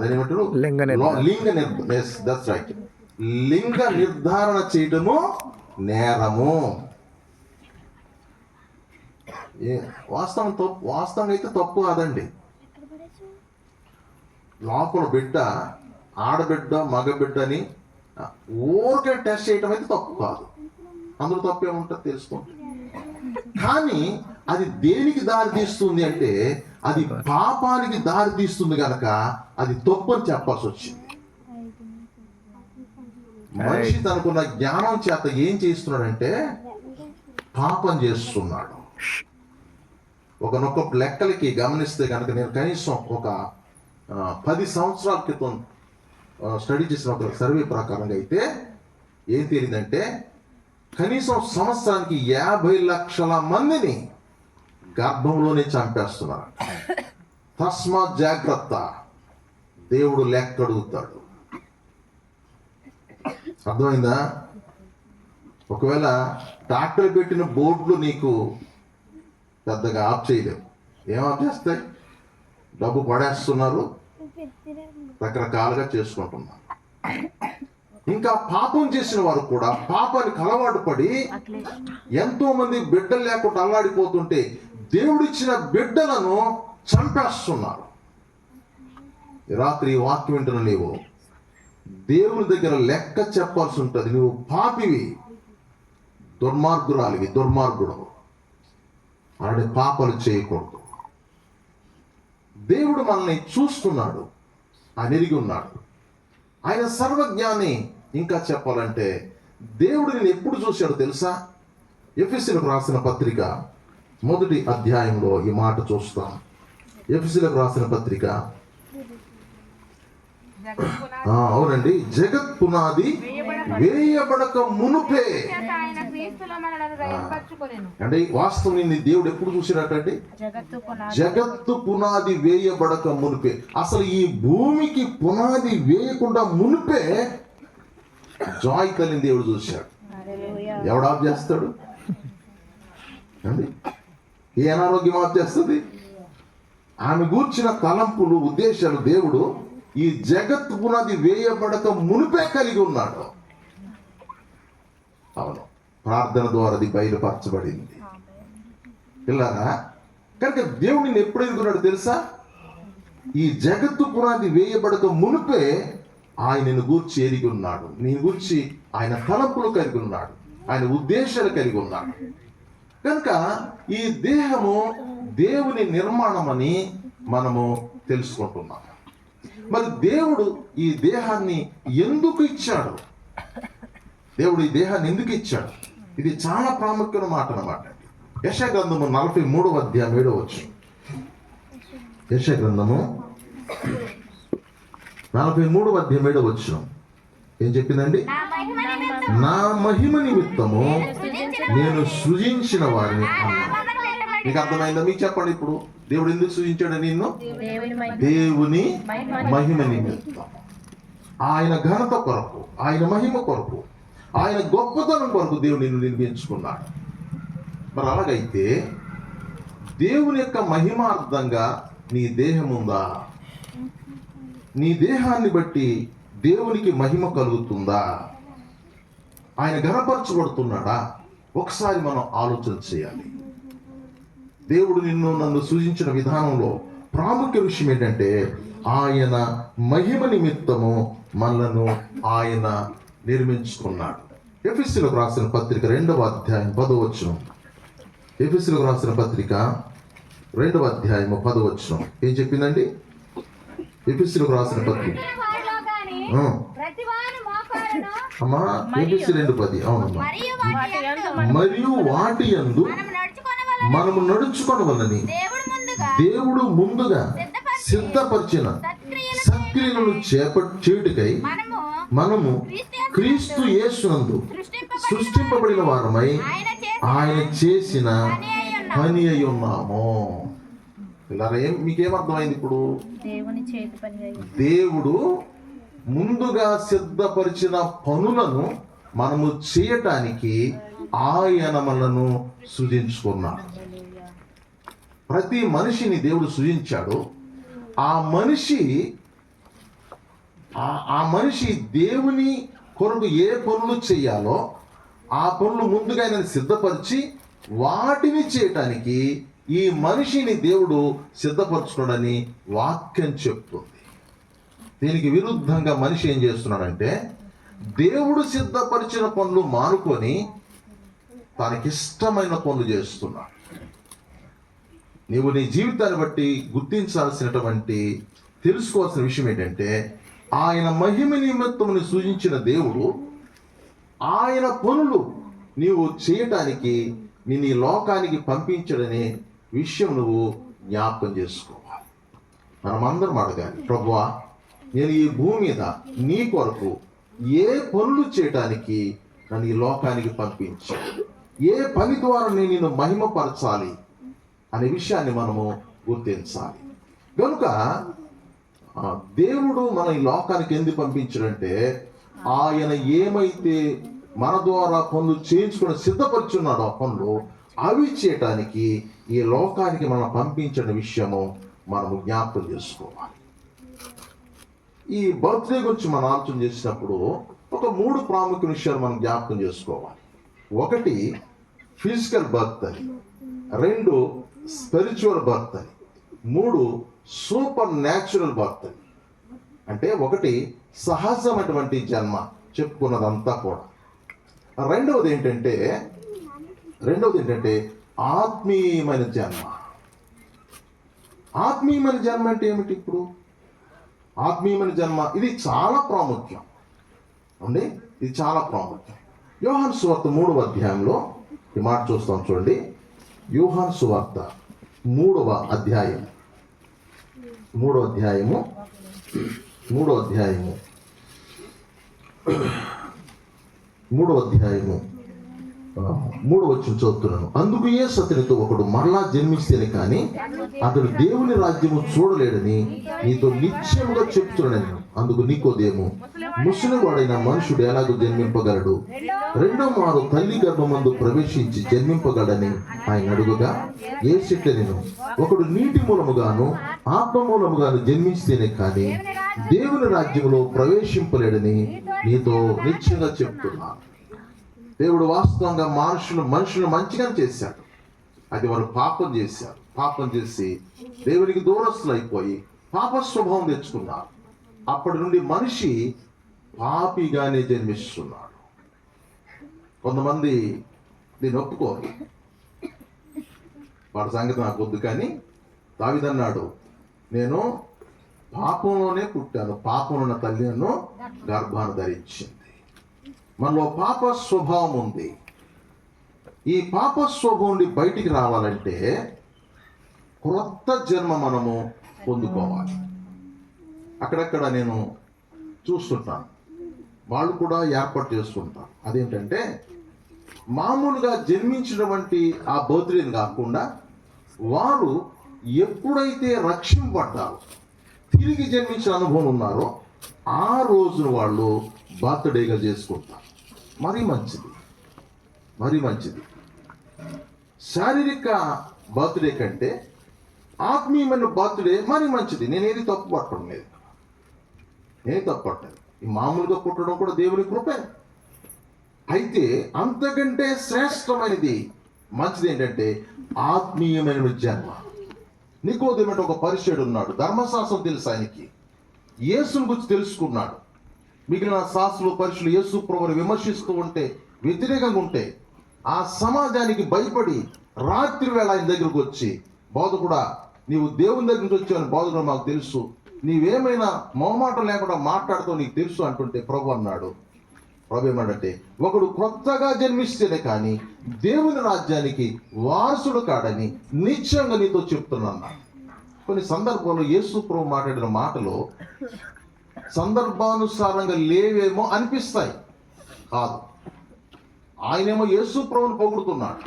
దాని ఏమంటారు, లింగ నిర్ధారణ చేయడము నేరము. వాస్తవం అయితే తప్పు కాదండి. లోపల బిడ్డ, ఆడబిడ్డ, మగబిడ్డ అని ఊరికే టెస్ట్ చేయడం అయితే తప్పు కాదు. అందులో తప్పేముంటుంది తెలుసుకోండి. కానీ అది దేనికి దారి తీస్తుంది అంటే, అది పాపానికి దారి తీస్తుంది కనుక అది తప్పని చెప్పాల్సి వచ్చింది. మనిషి తనకున్న జ్ఞానం చేత ఏం చేస్తున్నాడంటే పాపం చేస్తున్నాడు. ఒకనొక లెక్కలకి గమనిస్తే కనుక నేను కనీసం ఒక 10 సంవత్సరాల క్రితం స్టడీ చేసిన ఒక సర్వే ప్రకారంగా అయితే ఏం తెలియదంటే కనీసం సంవత్సరానికి 50 లక్షల మందిని గర్భంలోనే చంపేస్తున్నారు. తస్మాత్ జాగ్రత్త, దేవుడు లెక్క అడుగుతాడు. అర్థమైందా? ఒకవేళ డాక్టర్ పెట్టిన బోర్డులు నీకు పెద్దగా ఆఫ్ చేయలేవు. ఏం ఆఫ్ చేస్తాయి? డబ్బు పడేస్తున్నారు, రకరకాలుగా చేసుకుంటున్నారు. ఇంకా పాపం చేసిన వారు కూడా పాపానికి అలవాటు పడి ఎంతో మంది బిడ్డలు లేకుండా అల్లాడిపోతుంటే దేవుడిచ్చిన బిడ్డలను చంపేస్తున్నారు. రాత్రి వాక్యం వింటున్న నీవు దేవుని దగ్గర లెక్క చెప్పాల్సి ఉంటుంది. నువ్వు పాపివి, దుర్మార్గురాలివి, దుర్మార్గుడు. అలాంటి పాపాలు చేయకూడదు. దేవుడు మనల్ని చూస్తున్నాడు, ఆయన ఎరిగి ఉన్నాడు, ఆయన సర్వజ్ఞాని. ఇంకా చెప్పాలంటే దేవుడు నేను ఎప్పుడు చూశాడో తెలుసా? ఎఫెసీయులకు రాసిన పత్రిక 1వ అధ్యాయంలో ఈ మాట చూస్తాం. ఎఫెసీయులకు రాసిన పత్రిక, అవునండి, జగత్ పునాది వేయబడక మునుపే. అంటే వాస్తవం దేవుడు ఎప్పుడు చూసినట్టండి? జగత్తు పునాది వేయబడక మునిపే. అసలు ఈ భూమికి పునాది వేయకుండా మునిపే జాయ్ తల్లిని దేవుడు చూశాడు. ఎవడు ఆఫ్ చేస్తాడు అండి? ఏ అనారోగ్యం ఆఫ్ చేస్తుంది? ఆమె గూర్చిన తలంపులు, ఉద్దేశాలు దేవుడు ఈ జగత్తు పునాది వేయబడక మునిపే కలిగి ఉన్నాడు. అవును, ప్రార్థన ద్వారా అది బయలుపరచబడింది పిల్లరా. కనుక దేవుడిని ఎప్పుడు ఎదుగున్నాడు తెలుసా? ఈ జగత్తు పునాది వేయబడక మునిపే ఆయనను గూర్చి ఎరిగి ఉన్నాడు. నీ గూర్చి ఆయన తలంపులు కలిగి ఉన్నాడు, ఆయన ఉద్దేశాలు కలిగి ఉన్నాడు. కనుక ఈ దేహము దేవుని నిర్మాణమని మనము తెలుసుకుంటున్నాం. మరి దేవుడు ఈ దేహాన్ని ఎందుకు ఇచ్చాడు? దేవుడు ఈ దేహాన్ని ఎందుకు ఇచ్చాడు? ఇది చాలా ప్రాముఖ్యమైన మాట అన్నమాట. యెషయా గ్రంథము 43వ అధ్యాయం 7వ వచనం. యెషయా గ్రంథము 43వ అధ్యాయం 7వ వచనం ఏం చెప్పిందండి? నా మహిమ నిమిత్తము నేను సృజించిన వారిని అన్నాను. మీకు అర్థమైందా? మీకు చెప్పండి ఇప్పుడు. దేవుడు ఎందుకు సృజించాడు నిన్ను? దేవుని మహిమ నిమిత్తం, ఆయన ఘనత కొరకు, ఆయన మహిమ కొరకు, ఆయన గొప్పతనం కొరకు దేవుడు నిన్ను నిర్మించుకున్నాడు. మరి అలాగైతే దేవుని యొక్క మహిమార్థంగా నీ దేహం ఉందా? నీ దేహాన్ని బట్టి దేవునికి మహిమ కలుగుతుందా? ఆయన ఘనపరచబడుతున్నాడా? ఒకసారి మనం ఆలోచన చేయాలి. దేవుడు నిన్ను నన్ను సూచించిన విధానంలో ప్రాముఖ్య విషయం ఏంటంటే ఆయన మహిమ నిమిత్తము మనలను ఆయన నిర్మించుకున్నాడు. ఎఫెసీయులకు రాసిన పత్రిక 2వ అధ్యాయం 10వ వచనం. ఎఫెసీయులకు రాసిన పత్రిక 2వ అధ్యాయం 10వ వచనం ఏం చెప్పిందండి? ఎఫెసీయులకు రాసిన పత్రిక అమ్మా, ఎఫెసీ 2:10. అవునమ్మా. మరియు వాటి యందు మనము నడుచుకొనవలెనని దేవుడు ముందుగా సిద్ధపరిచిన సత్క్రియలను చేయుటకై మనము క్రీస్తు యేసునందు సృష్టింపబడిన వారమై ఆయన చేసిన పని అయి ఉన్నాము. మీకేమర్థమైంది ఇప్పుడు? దేవుడు ముందుగా సిద్ధపరిచిన పనులను మనము చేయటానికి ఆయన మనను సృజించుకున్నాడు. ప్రతి మనిషిని దేవుడు సృజించాడు. ఆ మనిషి దేవుని కొరకు ఏ పనులు చేయాలో ఆ పనులు ముందుగా ఆయన సిద్ధపరిచి వాటిని చేయటానికి ఈ మనిషిని దేవుడు సిద్ధపరచుకోడని వాక్యం చెప్తుంది. దీనికి విరుద్ధంగా మనిషి ఏం చేస్తున్నాడంటే దేవుడు సిద్ధపరిచిన పనులు మానుకొని తనకిష్టమైన పనులు చేస్తున్నాడు. నీవు నీ జీవితాన్ని బట్టి గుర్తించాల్సినటువంటి తెలుసుకోవాల్సిన విషయం ఏంటంటే, ఆయన మహిమ నిమిత్తముని సూచించిన దేవుడు ఆయన పనులు నీవు చేయటానికి నిన్ను ఈ లోకానికి పంపించడనే విషయం నువ్వు జ్ఞాపకం చేసుకోవాలి. మనమందరం అడగాలి, ప్రభువా నేను ఈ భూమి మీద నీ కొరకు ఏ పనులు చేయటానికి నన్ను ఈ లోకానికి పంపించాలి, ఏ పని ద్వారా నేను నిన్ను మహిమపరచాలి అనే విషయాన్ని మనము గుర్తించాలి. కనుక దేవుడు మన ఈ లోకానికి ఎందుకు పంపించాడంటే, ఆయన ఏమైతే మన ద్వారా పనులు చేయించుకుని సిద్ధపరుచున్నాడు, ఆ పనులు అవి చేయటానికి ఈ లోకానికి మనం పంపించిన విషయము మనము జ్ఞాపకం చేసుకోవాలి. ఈ బర్త్డే గురించి మనం ఆలోచన చేసినప్పుడు ఒక 3 ప్రాముఖ్య విషయాలు మనం జ్ఞాపకం చేసుకోవాలి. 1 ఫిజికల్ బర్త్ అని, 2 స్పిరిచువల్ బర్త్ అని, 3 సూపర్ న్యాచురల్ బర్త్ అని. అంటే 1 సహజమైనటువంటి జన్మ చెప్పుకున్నదంతా కూడా, రెండవది ఏంటంటే ఆత్మీయమైన జన్మ. ఆత్మీయమైన జన్మ అంటే ఏమిటి? ఇప్పుడు ఆత్మీయమైన జన్మ ఇది చాలా ప్రాముఖ్యం అండి, ఇది చాలా ప్రాముఖ్యం. యోహాను సువార్త 3వ అధ్యాయంలో ఈ మాట చూస్తాం చూడండి. యోహాను సువార్త 3వ అధ్యాయం 3వ అధ్యాయము 3వ అధ్యాయము 3వ వచనం చదువుతున్నాను. అందుకు యేసు అతనితో, ఒకడు మరలా జన్మిస్తేనే కానీ అతడు దేవుని రాజ్యము చూడలేడని నీతో నిశ్చయముగా చెప్తున్నాను. అందుకు నికోదేము, ముసలివాడైన మనుషుడు ఎలాగో జన్మింపగలడు? 2వ మారు తల్లి గర్భమందు ప్రవేశించి జన్మింపగలడని ఆయన అడుగుగా, యేసిట్లనెను, ఒకడు నీటి మూలముగాను ఆత్మ మూలముగాను జన్మిస్తేనే కానీ దేవుని రాజ్యములో ప్రవేశింపలేడని నీతో నిశ్చయంగా చెప్తున్నాను. దేవుడు వాస్తవంగా మనుషులు మంచిగానే చేశాడు. అది వారు పాపం చేశారు. పాపం చేసి దేవునికి దూరస్తులు అయిపోయి పాప స్వభావం తెచ్చుకున్నారు. అప్పటి నుండి మనిషి పాపిగానే జన్మిస్తున్నాడు. కొంతమంది దీన్ని ఒప్పుకోరు, వాడి సంగతి నాకు వద్దు. కానీ దావీదన్నాడు, నేను పాపంలోనే పుట్టాను, పాపంలో తల్లి నన్ను గర్భాన్ని ధరించింది. మనలో పాప స్వభావం ఉంది. ఈ పాప స్వభావం నుండి బయటికి రావాలంటే క్రొత్త జన్మ మనము పొందుకోవాలి. అక్కడక్కడ నేను చూస్తుంటాను, వాళ్ళు కూడా ఏర్పాటు చేసుకుంటారు. అదేంటంటే, మామూలుగా జన్మించినటువంటి ఆ బర్త్డేని కాకుండా వారు ఎప్పుడైతే రక్షింపబడ్డారో, తిరిగి జన్మించిన అనుభవం ఉన్నారో ఆ రోజును వాళ్ళు బర్త్డేగా చేసుకుంటారు. మరీ మంచిది. శారీరక బర్త్డే కంటే ఆత్మీయమైన బర్త్డే మరీ మంచిది. నేనేది తప్పు పట్టడం లేదు. ఈ మామూలుగా పుట్టడం కూడా దేవుని కృపే. అయితే అంతకంటే శ్రేష్టమైనది, మంచిది ఏంటంటే ఆత్మీయమైన జన్మ. నికోదేము ఒక పరిచయుడు ఉన్నాడు. ధర్మశాస్త్రం తెలుసు ఆయనకి, యేసుని గురించి తెలుసుకున్నాడు. మిగిలిన శాస్త్రులు పరిచయులు యేసు ప్రభువుని విమర్శిస్తూ ఉంటే, వ్యతిరేకంగా ఉంటే, ఆ సమాజానికి భయపడి రాత్రి వేళ ఆయన దగ్గరకు వచ్చి, బోధకుడా నీవు దేవుని దగ్గర నుంచి వచ్చావని బోధకుడు మాకు తెలుసు, నీవేమైనా మొహమాటం లేకుండా మాట్లాడుతూ నీకు తెలుసు అంటుంటే ప్రభు అన్నాడు. ప్రభు ఏమంటే, ఒకడు కొత్తగా జన్మిస్తేనే కానీ దేవుని రాజ్యానికి వారసుడు కాడని నిశ్చయంగా నీతో చెప్తున్నా. కొన్ని సందర్భాల్లో యేసు ప్రభు మాట్లాడిన మాటలు సందర్భానుసారంగా లేవేమో అనిపిస్తాయి. కాదు, ఆయనేమో యేసు ప్రభుని పొగుడుతున్నాడు.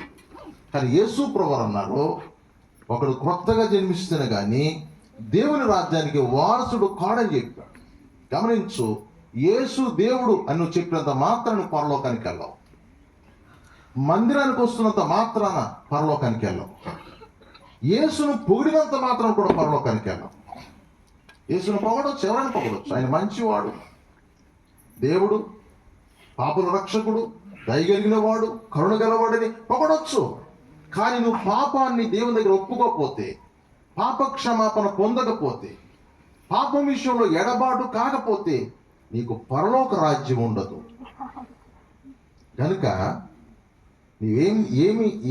కానీ యేసు ప్రభు అన్నారు, ఒకడు కొత్తగా జన్మిస్తేనే కానీ దేవుని రాజ్యానికి వారసుడు కాడని చెప్పాడు. గమనించు, యేసు దేవుడు అని నువ్వు చెప్పినంత మాత్రాన పరలోకానికి వెళ్ళావు. మందిరానికి వస్తున్నంత మాత్రాన పరలోకానికి వెళ్ళావు. యేసును పొగిడినంత మాత్రం కూడా పరలోకానికి వెళ్ళావు. యేసును పొగడొచ్చు, ఎవరైనా పొగడొచ్చు. ఆయన మంచివాడు, దేవుడు, పాపుల రక్షకుడు, దయగలిగిన వాడు, కరుణ గలవాడని పొగడొచ్చు. కానీ నువ్వు పాపాన్ని దేవుని దగ్గర ఒప్పుకోకపోతే, పాప క్షమాపణ పొందకపోతే, పాపం విషయంలో ఎడబాటు కాకపోతే నీకు పరలోక రాజ్యం ఉండదు. కనుక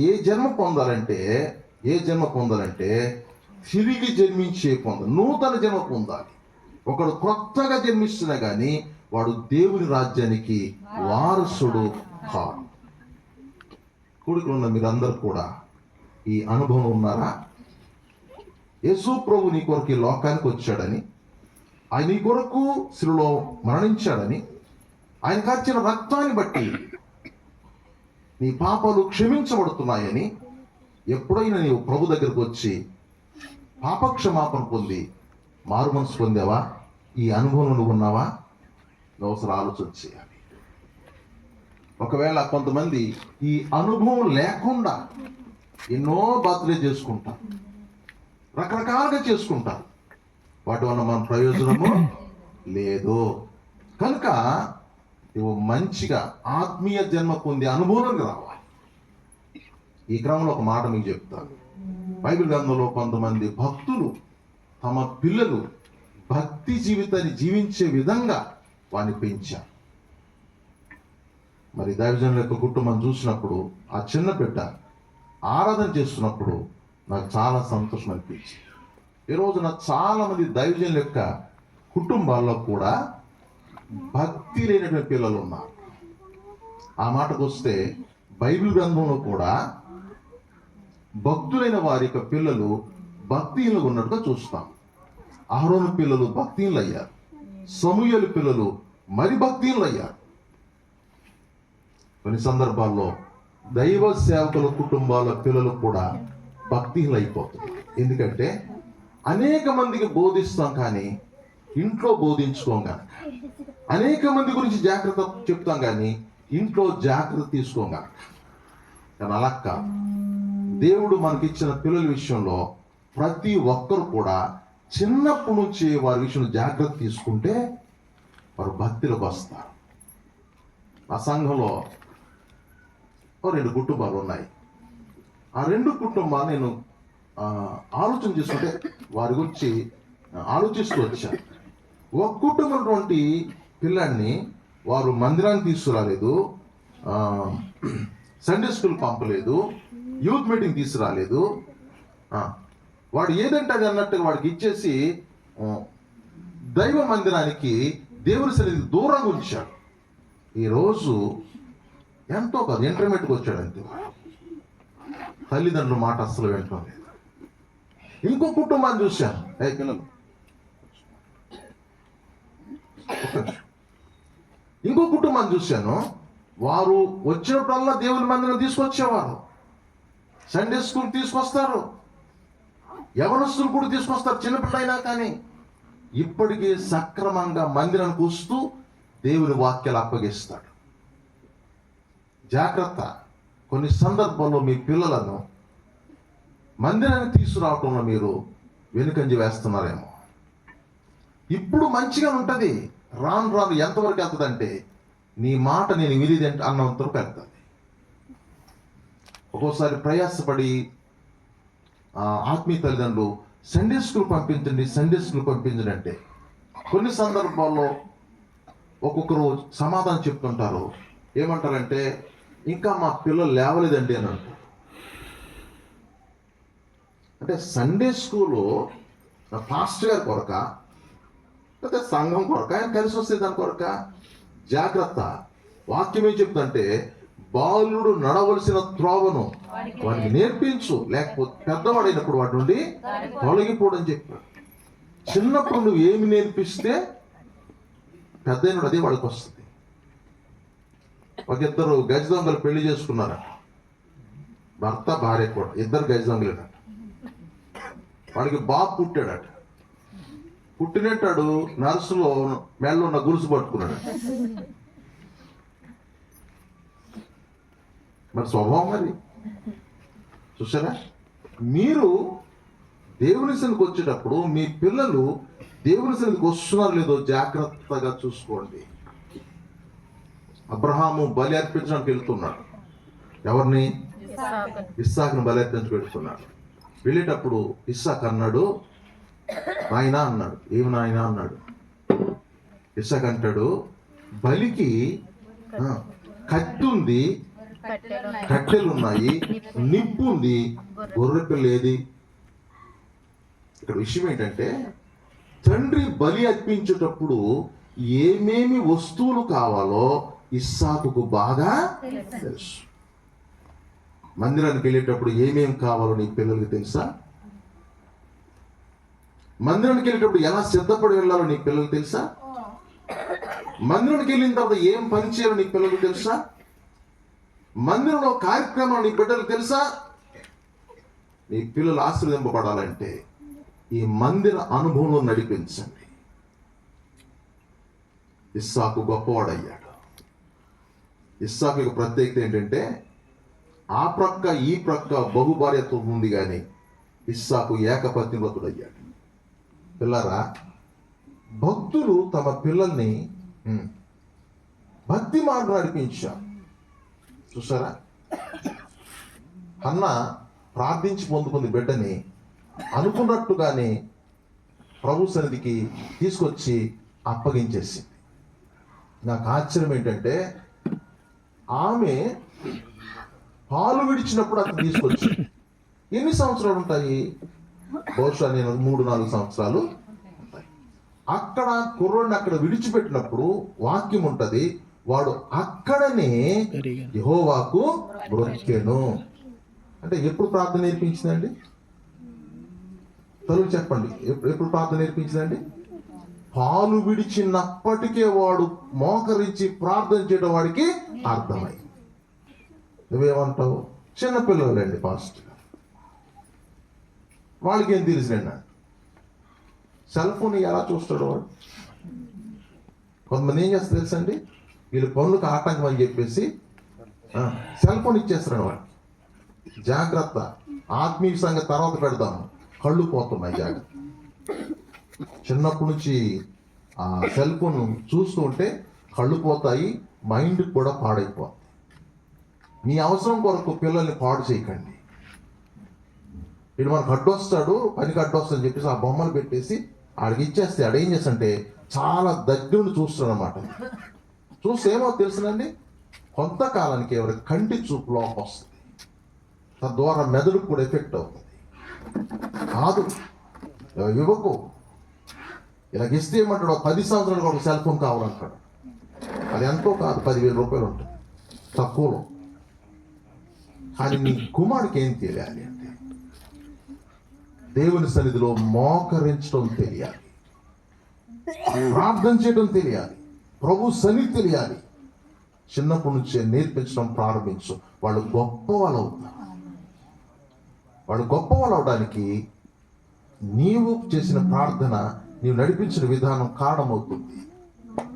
ఏ జన్మ పొందాలంటే ఏ జన్మ పొందాలంటే తిరిగి జన్మించే పొందాలి, నూతన జన్మ పొందాలి. ఒకడు కొత్తగా జన్మిస్తున్నా కానీ వాడు దేవుని రాజ్యానికి వారసుడు కాదు. కూడికలు ఉన్న మీరందరూ కూడా ఈ అనుభవం ఉన్నారా? యేసు ప్రభు నీ కొరకు ఈ లోకానికి వచ్చాడని, ఆయన నీ కొరకు శిలువలో మరణించాడని, ఆయన కార్చిన రక్తాన్ని బట్టి నీ పాపాలు క్షమించబడుతున్నాయని ఎప్పుడైనా నీవు ప్రభు దగ్గరకు వచ్చి పాపక్షమాపణ పొంది మారు మనసు పొందావా? ఈ అనుభవం నువ్వు ఉన్నావా? నువ్వు ఒకసారి ఆలోచన చేయాలి. ఒకవేళ కొంతమంది ఈ అనుభవం లేకుండా ఎన్నో బర్త్డే చేసుకుంటారు, రకరకాలుగా చేసుకుంటారు, వాటి వల్ల మన ప్రయోజనము లేదు. కనుక నువ్వు మంచిగా ఆత్మీయ జన్మ పొందే అనుభవం రావాలి. ఈ క్రమంలో ఒక మాట మీకు చెప్తాను. బైబిల్ గ్రంథంలో కొంతమంది భక్తులు తమ పిల్లలు భక్తి జీవితాన్ని జీవించే విధంగా వారిని పెంచారు. మరి దైవజనుల యొక్క కుటుంబం చూసినప్పుడు, ఆ చిన్న బిడ్డ ఆరాధన చేస్తున్నప్పుడు నాకు చాలా సంతోషం అనిపించింది. ఈ రోజున చాలా మంది దైవజనుల యొక్క కుటుంబాల్లో కూడా భక్తి లేనటువంటి పిల్లలు ఉన్నారు. ఆ మాటకు వస్తే బైబిల్ గ్రంథంలో కూడా భక్తులైన వారి యొక్క పిల్లలు భక్తిహీనులు ఉన్నట్టుగా చూస్తాం. అహరోను పిల్లలు భక్తిహీనులు అయ్యారు, సమూయేలు పిల్లలు మరి భక్తిహీనులు అయ్యారు. కొన్ని సందర్భాల్లో దైవ సేవకుల కుటుంబాల పిల్లలు కూడా భక్తిహీనులు అయిపోతుంది. ఎందుకంటే అనేక మందికి బోధిస్తాం కానీ ఇంట్లో బోధించుకోం కనుక, అనేక మంది గురించి జాగ్రత్త చెప్తాం కానీ ఇంట్లో జాగ్రత్త తీసుకోం కనుక. కానీ అలా కాదు. దేవుడు మనకిచ్చిన పిల్లల విషయంలో ప్రతి ఒక్కరు కూడా చిన్నప్పటి నుంచి వారి విషయంలో జాగ్రత్త తీసుకుంటే వారు భక్తిలోకి వస్తారు. ఆ సంఘంలో 2 కుటుంబాలు ఉన్నాయి. ఆ 2 కుటుంబాలు నేను ఆలోచన చేసుకుంటే వారి గురించి ఆలోచిస్తూ వచ్చాను. ఒక కుటుంబం పిల్లాన్ని వారు మందిరానికి తీసుకురాలేదు, సండే స్కూల్ పంపలేదు, యూత్ మీటింగ్ తీసుకురాలేదు. వాడు ఏదంటే అది అన్నట్టుగా వాడికి ఇచ్చేసి దైవ మందిరానికి దేవుని సన్నిధికి దూరంగా ఉంచాడు. ఈరోజు ఎంతో కాదు, ఇంటర్మీడియట్కి వచ్చాడు అంతే. తల్లిదండ్రుల మాట అస్సలు వింటం లేదు. ఇంకో కుటుంబాన్ని చూశాను. పిల్లలు ఇంకో కుటుంబాన్ని చూశాను. వారు వచ్చినప్పుడల్లా దేవుని మందిరం తీసుకొచ్చేవారు, సండే స్కూల్ తీసుకొస్తారు, యవనస్తులు కూడా తీసుకొస్తారు, చిన్నపిల్లైనా కానీ ఇప్పటికీ సక్రమంగా మందిరానికి వస్తూ దేవుని వాక్యాలు అప్పగిస్తాడు. జాగ్రత్త. కొన్ని సందర్భాల్లో మీ పిల్లలను మందిరానికి తీసుకురావటంలో మీరు వెనుకంజ వేస్తున్నారేమో. ఇప్పుడు మంచిగా ఉంటుంది, రాను రాను ఎంతవరకు వెళ్తుందంటే నీ మాట నేను వినేది అంటే అన్నంతవరకు వెళ్తుంది. ఒక్కోసారి ప్రయాసపడి ఆత్మీయ తల్లిదండ్రులు సండే స్కూల్ పంపించండి, సండే స్కూల్ పంపించండి అంటే కొన్ని సందర్భాల్లో ఒక్కొక్కరు సమాధానం చెప్తుంటారు. ఏమంటారంటే ఇంకా మా పిల్లలు లేవలేదండి అని అంటారు. అంటే సండే స్కూలు పాస్టర్ గారి కొరక, లేకపోతే సంఘం కొరక, ఆయన కలిసి వస్తే దాని కొరక? జాగ్రత్త. వాక్యం ఏం చెప్తుందంటే బాలుడు నడవలసిన త్రోవను వాడికి నేర్పించు, లేకపోతే పెద్దవాడైనప్పుడు వాడి నుండి తొలగిపోడని చెప్పాడు. చిన్నప్పుడు నువ్వు ఏమి నేర్పిస్తే పెద్దయినప్పుడు అదే వాడికి వస్తుంది. ఒక 2 గజ దొంగలు పెళ్లి చేసుకున్నారట, భర్త భార్య కూడా, 2 గజ దొంగలేనట. వాడికి బాబు పుట్టాడట. పుట్టినట్టాడు నర్సులో మెడలో ఉన్న గురుసు పట్టుకున్నాడు. మరి స్వభావం మరి చూసారా? మీరు దేవుని సన్నిధికి వచ్చేటప్పుడు మీ పిల్లలు దేవుని సన్నిధికి వస్తున్నారు లేదో జాగ్రత్తగా చూసుకోండి. అబ్రహాము బలి అర్పించడానికి వెళ్తున్నాడు. ఎవరిని? ఇస్సాకుని బలి అర్పించడానికి వెళ్తున్నాడు. వెళ్ళేటప్పుడు ఇస్సాకు అన్నాడు, నాయనా అన్నాడు. ఏమి నాయనా అన్నాడు. ఇస్సాకు అంటాడు, బలికి కత్తి ఉంది, కట్టెలు ఉన్నాయి, నిప్పు ఉంది, గొర్రె పిల్ల ఏది? ఇక్కడ విషయం ఏంటంటే, తండ్రి బలి అర్పించేటప్పుడు ఏమేమి వస్తువులు కావాలో ఇస్సాకుకు బాగా తెలుసు. మందిరానికి వెళ్ళేటప్పుడు ఏమేమి కావాలో నీ పిల్లలకి తెలుసా? మందిరానికి వెళ్ళేటప్పుడు ఎలా సిద్ధపడి వెళ్ళాలో నీ పిల్లలకు తెలుసా? మందిరానికి వెళ్ళిన తర్వాత ఏం పని చేయాలో నీ పిల్లలకు తెలుసా? మందిరంలో కార్యక్రమాలు నీ బిడ్డలకు తెలుసా? నీ పిల్లలు ఆశీర్వదింపబడాలంటే ఈ మందిర అనుభవంలో నడిపించండి. ఇస్సాకు గొప్పవాడయ్యాడు. ఇస్సాకు యొక్క ప్రత్యేకత ఏంటంటే, ఆ ప్రక్క ఈ ప్రక్క బహుభార్యత్వం ఉంది, కానీ ఇస్సాకు ఏకపత్నివ్రతుడయ్యాడు. పిల్లరా, భక్తులు తమ పిల్లల్ని భక్తి మార్గం నడిపించారు. చూసారా, హన్న ప్రార్థించి పొందుకుంది బిడ్డని, అనుకున్నట్టుగానే ప్రభు సన్నిధికి తీసుకొచ్చి అప్పగించేసింది. నాకు ఆశ్చర్యం ఏంటంటే, ఆమె పాలు విడిచినప్పుడు అక్కడ తీసుకొచ్చి ఎన్ని సంవత్సరాలు ఉంటాయి? బహుశా నేను 3-4 సంవత్సరాలు ఉంటాయి. అక్కడ కుర్రోడిని అక్కడ విడిచిపెట్టినప్పుడు వాక్యం ఉంటది, వాడు అక్కడనే యెహోవాకు బ్రొక్కెను. అంటే ఎప్పుడు ప్రార్థన నేర్పించిందండి? తెలుగు చెప్పండి, ఎప్పుడు ప్రార్థన నేర్పించిందండి? పాలు విడిచినప్పటికే వాడు మోకరించి ప్రార్థన చేయడం వాడికి అర్థమై. నువ్వేమంటావు? చిన్నపిల్లలండి పాస్ట్, వాళ్ళకి ఏం తెలుసులేండి. సెల్ ఫోన్ ఎలా చూస్తాడు వాడు? కొంతమంది ఏం చేస్తారు తెలుసండి, వీళ్ళు పనులకు ఆటంకం అని చెప్పేసి సెల్ ఫోన్ ఇచ్చేస్తున్నాడు వాడికి. జాగ్రత్త, ఆత్మీయ సంగతి తర్వాత పెడదాము, కళ్ళు పోతున్నాయి, జాగ్రత్త. చిన్నప్పటి నుంచి ఆ సెల్ ఫోన్ చూస్తూ ఉంటే కళ్ళు పోతాయి, మైండ్ కూడా పాడైపోతుంది. మీ అవసరం కొరకు పిల్లల్ని పాడు చేయకండి. వీడు మనకు అడ్డొస్తాడు, పనికి అడ్డొస్తాడు అని చెప్పేసి ఆ బొమ్మలు పెట్టేసి ఆడికి ఇచ్చేస్తే ఆడేం చేస్తుంటే చాలా దగ్గర చూస్తాడు అనమాట. చూస్తే ఏమో తెలుసునండి, కొంతకాలానికి ఎవరి కంటి చూపు లోపం వస్తుంది, తద్వారా మెదడుకు కూడా ఎఫెక్ట్ అవుతుంది. కాదు, యువకు ఇలాగిస్తే ఏమంటాడు, 10 సంవత్సరాలు ఒక సెల్ ఫోన్ కావాలంటాడు. అది ఎంతో కాదు, 10,000 రూపాయలు ఉంటుంది తక్కువలో. కానీ నీ కుమారుడికి ఏం తెలియాలి అంటే, దేవుని సన్నిధిలో మోకరించడం తెలియాలి, ప్రార్థన చేయడం తెలియాలి, ప్రభు సన్నిధి తెలియాలి. చిన్నప్పటి నుంచే నేర్పించడం ప్రారంభించు, వాళ్ళు గొప్ప వాళ్ళు అవుతారు. వాడు గొప్ప వాళ్ళు అవడానికి నీవు చేసిన ప్రార్థన, నీవు నడిపించిన విధానం కారణమవుతుంది.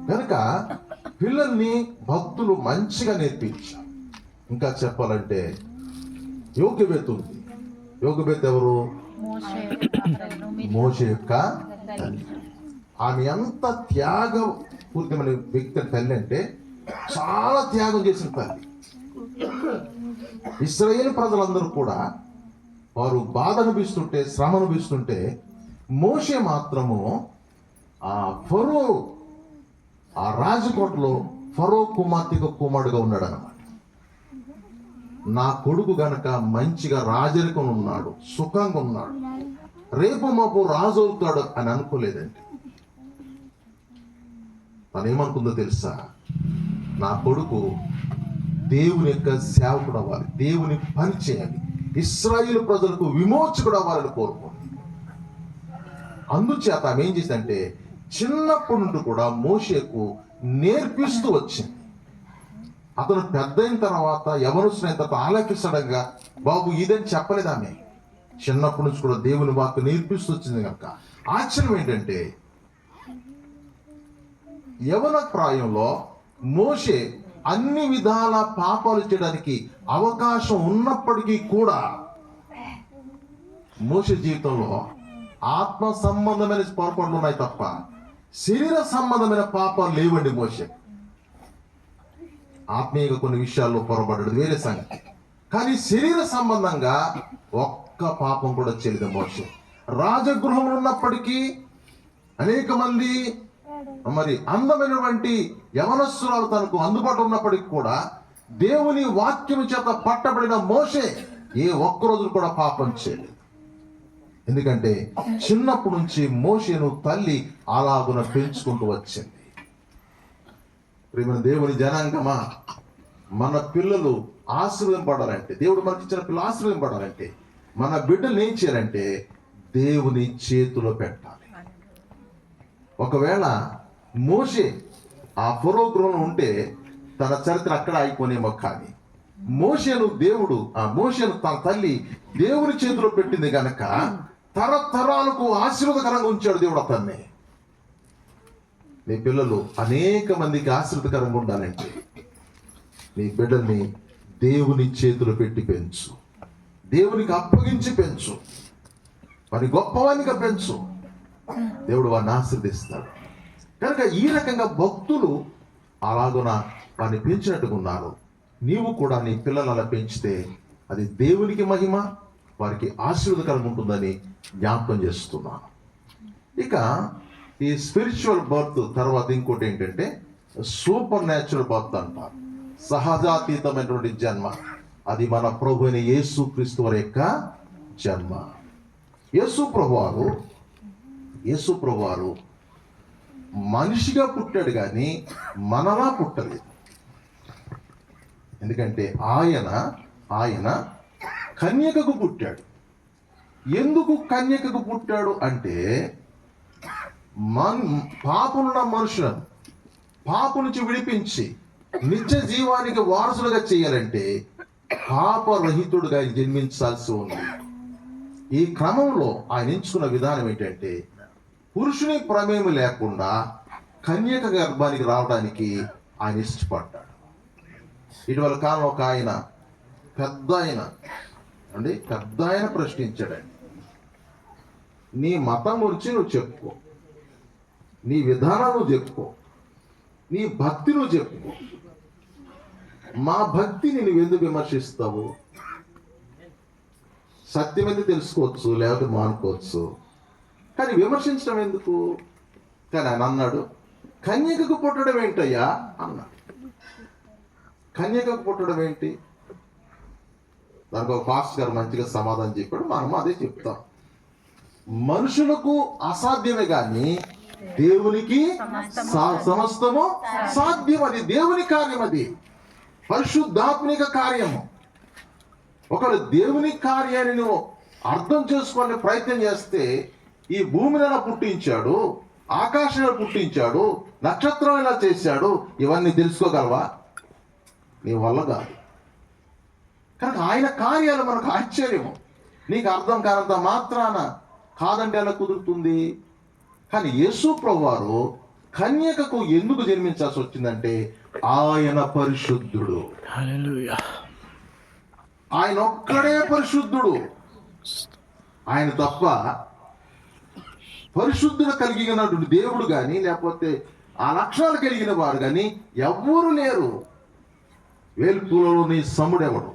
కనుక పిల్లల్ని భక్తులు మంచిగా నేర్పించారు. ఇంకా చెప్పాలంటే యోగ్యబేత్ ఉంది. యోగ్యబేత్ ఎవరు? మోషే యొక్క తల్లి. ఆమె ఎంత త్యాగపూరితమైన వ్యక్తి తల్లి అంటే, చాలా త్యాగం చేసిన తల్లి. ఇశ్రాయేలు ప్రజలందరూ కూడా వారు బాధ అనిపిస్తుంటే, శ్రమ అనిపిస్తుంటే, మోషే మాత్రము ఆ ఫరో, ఆ రాజకోటలో ఫరో కుమార్తెకు కుమారుడుగా ఉన్నాడు అన్నమాట. నా కొడుకు గనక మంచిగా రాజరికం ఉన్నాడు, సుఖంగా ఉన్నాడు, రేపు మాపు రాజు అవుతాడు అని అనుకోలేదండి. తనేమనుకుందో తెలుసా? నా కొడుకు దేవుని యొక్క సేవకుడు అవ్వాలి, దేవుని పని చేయాలి, ఇశ్రాయేలు ప్రజలకు విమోచకుడు అవ్వాలని కోరుకుంది. అందుచేత ఆమె ఏం చేసిందంటే, చిన్నప్పటి నుండి కూడా మోషేకు నేర్పిస్తూ వచ్చింది. అతను పెద్ద అయిన తర్వాత, యవనస్తుడైన తర్వాత ఆలోచిస్తాడంగా, బాబు ఇదని చెప్పలేదు ఆమె. చిన్నప్పటి నుంచి కూడా దేవుని వాక్కు నేర్పిస్తూ వచ్చింది కనుక. ఆశ్చర్యం ఏంటంటే, యవన ప్రాయంలో మోషే అన్ని విధాల పాపాలు చేయడానికి అవకాశం ఉన్నప్పటికీ కూడా మోషే జీవితంలో ఆత్మ సంబంధమైన పొరపాట్లు ఉన్నాయి తప్ప శరీర సంబంధమైన పాపాలు లేవండి. మోషే ఆత్మీయంగా కొన్ని విషయాల్లో పొరపడ్డాడు, వేరే సంగతి. కానీ శరీర సంబంధంగా ఒక్క పాపం కూడా చేయలేదు మోషే. రాజగృహంలో ఉన్నప్పటికీ అనేక మంది మరి అందమైనటువంటి యవనస్తురాలు తనకు అందుబాటులో ఉన్నప్పటికీ కూడా దేవుని వాక్యము చేత పట్టబడిన మోషే ఏ ఒక్కరోజు కూడా పాపం చేయలేదు. ఎందుకంటే చిన్నప్పటి నుంచి మోషేను తల్లి అలాగున పెంచుకుంటూ వచ్చింది. ప్రియమైన దేవుని జనాంగమా, మన పిల్లలు ఆశీర్వదింపడాలంటే, దేవుడు మనకి ఇచ్చిన పిల్లలు ఆశీర్వదింపడాలంటే మన బిడ్డలు ఏం చేయాలంటే దేవుని చేతిలో పెట్టాలి. ఒకవేళ మోషే ఆ ఫరో గృహంలో ఉంటే తన చరిత్ర అక్కడ అయిపోనేమో, కానీ మోషేను తన తల్లి దేవుని చేతిలో పెట్టింది కనుక తరతరాలకు ఆశీర్వాదకరంగా ఉంచాడు దేవుడు అతన్ని. నీ పిల్లలు అనేక మందికి ఆశీర్వాదకరంగా ఉండాలంటే నీ బిడ్డల్ని దేవుని చేతిలో పెట్టి పెంచు, దేవునికి అప్పగించి పెంచు, మరి గొప్పవానిగా పెంచు. దేవుడు వారిని ఆశీర్వదిస్తాడు. కనుక ఈ రకంగా భక్తులు అలాగున వారిని పెంచినట్టుగా ఉన్నారు. నీవు కూడా నీ పిల్లలు అలా పెంచితే అది దేవునికి మహిమ, వారికి ఆశీర్వాదకరంగా ఉంటుందని జ్ఞాపకం చేస్తున్నాను. ఇక ఈ స్పిరిచువల్ బర్త్ తర్వాత ఇంకోటి ఏంటంటే సూపర్ న్యాచురల్ బర్త్ అంటారు. సహజాతీతమైనటువంటి జన్మ. అది మన ప్రభు అయిన యేసు క్రీస్తు వారి యొక్క జన్మ. యేసు ప్రభువారు మనిషిగా పుట్టాడు కానీ మనలా పుట్టలేదు. ఎందుకంటే ఆయన కన్యకకు పుట్టాడు. ఎందుకు కన్యకకు పుట్టాడు అంటే పాపమున్న మనుషులను పాపం నుంచి విడిపించి నిత్య జీవానికి వారసులుగా చేయాలంటే పాపరహితుడుగా జన్మించాల్సి ఉంది. ఈ క్రమంలో ఆయన ఎంచుకున్న విధానం ఏంటంటే పురుషుని ప్రమేయం లేకుండా కన్యక గర్భానికి రావడానికి ఆయన ఇష్టపడ్డాడు. ఇటీవల కాలం ఒక ఆయన పెద్ద ఆయన ప్రశ్నించాడండి, నీ మతం గురించి నువ్వు చెప్పుకో, నీ విధానం నువ్వు చెప్పుకో, నీ భక్తి నువ్వు చెప్పుకో, మా భక్తిని నువ్వు ఎందుకు విమర్శిస్తావు? సత్యం ఎందుకు తెలుసుకోవచ్చు, లేకపోతే మానుకోవచ్చు, కానీ విమర్శించడం ఎందుకు? కానీ ఆయన అన్నాడు, కన్యకకు పుట్టడం ఏంటయ్యా అన్నాడు. కన్యకకు పుట్టడం ఏంటి? దానికి ఒక పాస్టర్ గారు మంచిగా సమాధానం చెప్పాడు, మనం అదే చెప్తాం. మనుషులకు అసాధ్యమే కానీ దేవునికి సమస్తము సాధ్యం. అది దేవుని కార్యం, అది పరిశుద్ధాత్మిక కార్యము. ఒకరు దేవుని కార్యాన్ని నువ్వు అర్థం చేసుకునే ప్రయత్నం చేస్తే ఈ భూమిని ఎలా పుట్టించాడు, ఆకాశం ఎలా పుట్టించాడు, నక్షత్రం ఎలా చేశాడు, ఇవన్నీ తెలుసుకోగలవా? నీ వల్ల కాదు. కనుక ఆయన కార్యాలు మనకు ఆశ్చర్యము. నీకు అర్థం కానంత మాత్రాన కాదంటే ఎలా కుదురుతుంది? కానీ యేసు ప్రభువారు కన్యకకు ఎందుకు జన్మించాల్సి వచ్చిందంటే ఆయన పరిశుద్ధుడు. ఆయన ఒక్కడే పరిశుద్ధుడు. ఆయన తప్ప పరిశుద్ధుడు కలిగినటువంటి దేవుడు కానీ లేకపోతే ఆ లక్షణాలు కలిగిన వారు కానీ ఎవ్వరూ లేరు. వేల్పులలోని సముడెవడు?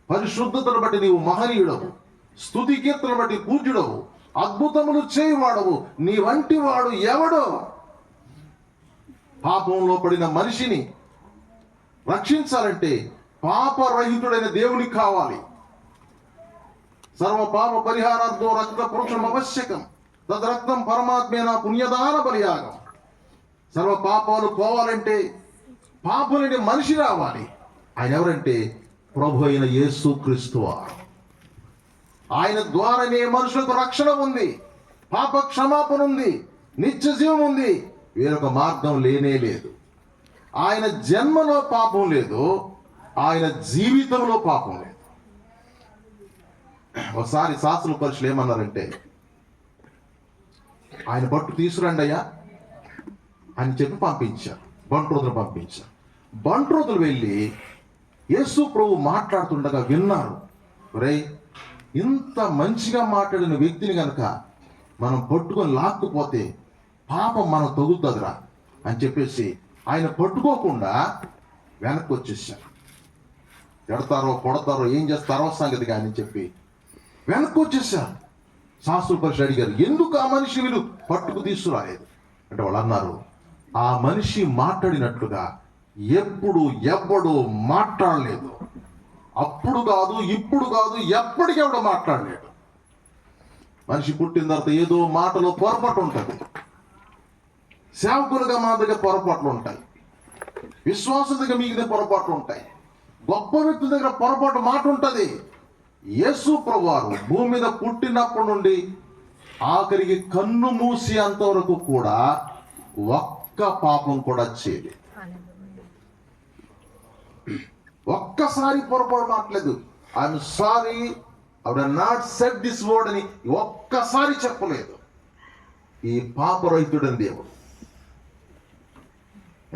పరిశుద్ధతను బట్టి నీవు మహనీయుడవు, స్తుతి కీర్తనను బట్టి పూజ్యుడవు, అద్భుతములు చేయవాడవు, నీ వంటి వాడు ఎవడో? పాపంలో పడిన మనిషిని రక్షించాలంటే పాపరహితుడైన దేవునికి కావాలి. సర్వ పాప పరిహారార్థం రక్త పురుషం ఆవశ్యకం, తద్రక్తం పరమాత్మేన పుణ్యదాన బలియాగం. సర్వ పాపాలు పోవాలంటే పాపులని మనిషి రావాలి. ఆయన ఎవరంటే ప్రభు అయిన యేసు క్రీస్తు వారు. ఆయన ద్వారానే మనుషులకు రక్షణ ఉంది, పాప క్షమాపణ ఉంది, నిత్య జీవం ఉంది. వేరొక మార్గం లేనే లేదు. ఆయన జన్మలో పాపం లేదు, ఆయన జీవితంలో పాపం లేదు. ఒకసారి శాస్త్ర పరీక్షలు ఏమన్నారంటే, ఆయన పట్టు తీసుకురండి అయ్యా అని చెప్పి పంపించారు. బంట్రోతులు పంపించారు. బంట్రోతులు వెళ్ళి యేసు ప్రభు మాట్లాడుతుండగా విన్నారు. ఇంత మంచిగా మాట్లాడిన వ్యక్తిని కనుక మనం పట్టుకొని లాక్కుపోతే పాపం మనం తగులుతుందిరా అని చెప్పేసి ఆయన పట్టుకోకుండా వెనక్కి వచ్చేసారు. ఎడతారో కొడతారో ఏం చేస్తారో సంగతి కానీ చెప్పి వెనక్కి వచ్చేసారు. శాస్త్ర పరిషత్ అడిగారు, ఎందుకు ఆ మనిషి మీరు పట్టుకు తీసుకురాలేదు అంటే వాళ్ళు అన్నారు, ఆ మనిషి మాట్లాడినట్లుగా ఎప్పుడు ఎవ్వడు మాట్లాడలేదు. అప్పుడు కాదు, ఇప్పుడు కాదు, ఎప్పటికీ ఎవడ మాట్లాడలేడు. మనిషి పుట్టిన తర్వాత ఏదో మాటలో పొరపాటు ఉంటుంది. సేవకులుగా మా దగ్గర పొరపాట్లు ఉంటాయి, విశ్వాసం దగ్గర మీ దగ్గర పొరపాట్లు ఉంటాయి, గొప్ప వ్యక్తి దగ్గర పొరపాటు మాట ఉంటుంది. యేసు ప్రభువారు భూమి మీద పుట్టినప్పటి నుండి ఆఖరికి కన్ను మూసి అంతవరకు కూడా ఒక్క పాపం కూడా చేయలేదు. ఒక్కసారి పొరపాటు మాట్లేదు. I'm sorry, I would not said this word అని ఒక్కసారి చెప్పలేదు. ఈ పాపరహితుడని దేవుడు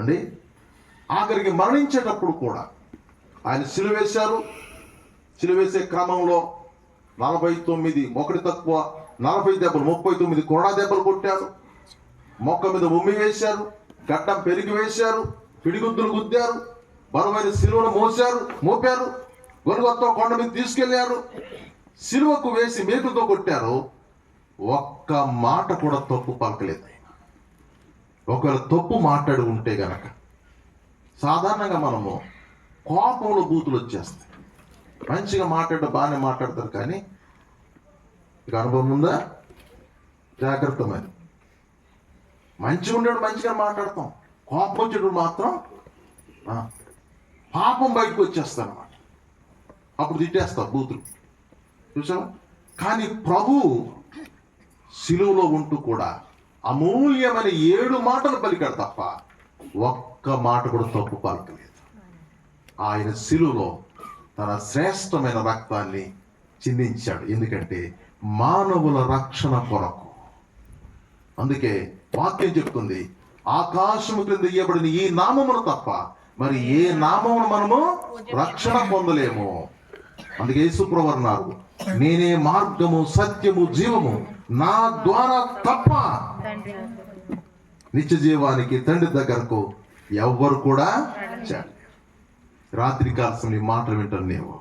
అండి. ఆఖరికి మరణించేటప్పుడు కూడా ఆయన సిలువేశారు. సిలువేసే క్రమంలో 49, ఒకటి తక్కువ 40 దెబ్బలు, 39 కొరడా దెబ్బలు కొట్టారు. మొక్క మీద ఉమ్మి వేశారు, గడ్డం పెరిగి వేశారు, పిడిగుద్దులు గుద్దారు, బరువైన సిలువను మోపారు, గొలుగొత్త కొండ మీద తీసుకెళ్లారు, సిలువకు వేసి మేకులతో కొట్టారు. ఒక్క మాట కూడా తప్పు పలకలేదు. ఒకవేళ తప్పు మాట్లాడి ఉంటే గనక సాధారణంగా మనము కోపంలో బూతులు వచ్చేస్తాయి. మంచిగా మాట్లాడడం బాగానే మాట్లాడతారు, కానీ ఇక అనుభవం ఉందా? జాగ్రత్త. మరి మంచిగా ఉండేవాడు మంచిగా మాట్లాడతాం, కోపం వచ్చేటప్పుడు మాత్రం పాపం బయటకు వచ్చేస్తాను అన్నమాట. అప్పుడు తిట్టేస్తాం బూతులు, చూసావా? కానీ ప్రభు సిలువలో ఉంటూ కూడా అమూల్యమైన 7 మాటలు పలికాడు తప్ప ఒక్క మాట కూడా తప్పు పలకలేదు. ఆయన సిలువలో తన శ్రేష్టమైన రక్తాన్ని చిందించాడు. ఎందుకంటే మానవుల రక్షణ కొరకు. అందుకే వాక్యం చెప్తుంది, ఆకాశము క్రింద ఇయ్యబడిన ఈ నామమును తప్ప మరి ఏ నామమును మనము రక్షణ పొందలేము. అందుకే యేసుప్రభువు అన్నారు, నేనే మార్గము, సత్యము, జీవము, నా ద్వారా తప్ప నిత్య జీవానికి తండ్రి దగ్గరకు ఎవ్వరు కూడా చేరలేరు. రాత్రి కాల్సిన ఈ మాటలు వింటాను. నీవు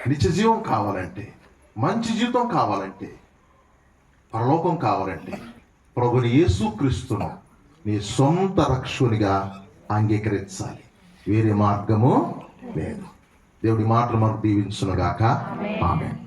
నిత్య జీవం కావాలంటే, మంచి జీవితం కావాలంటే, పరలోకం కావాలంటే ప్రభుని యేసుక్రీస్తును నీ సొంత రక్షకునిగా అంగీకరించాలి. వేరే మార్గము లేదు. దేవుడి మాటలు మనకు దీవించునుగాక. ఆమేన్.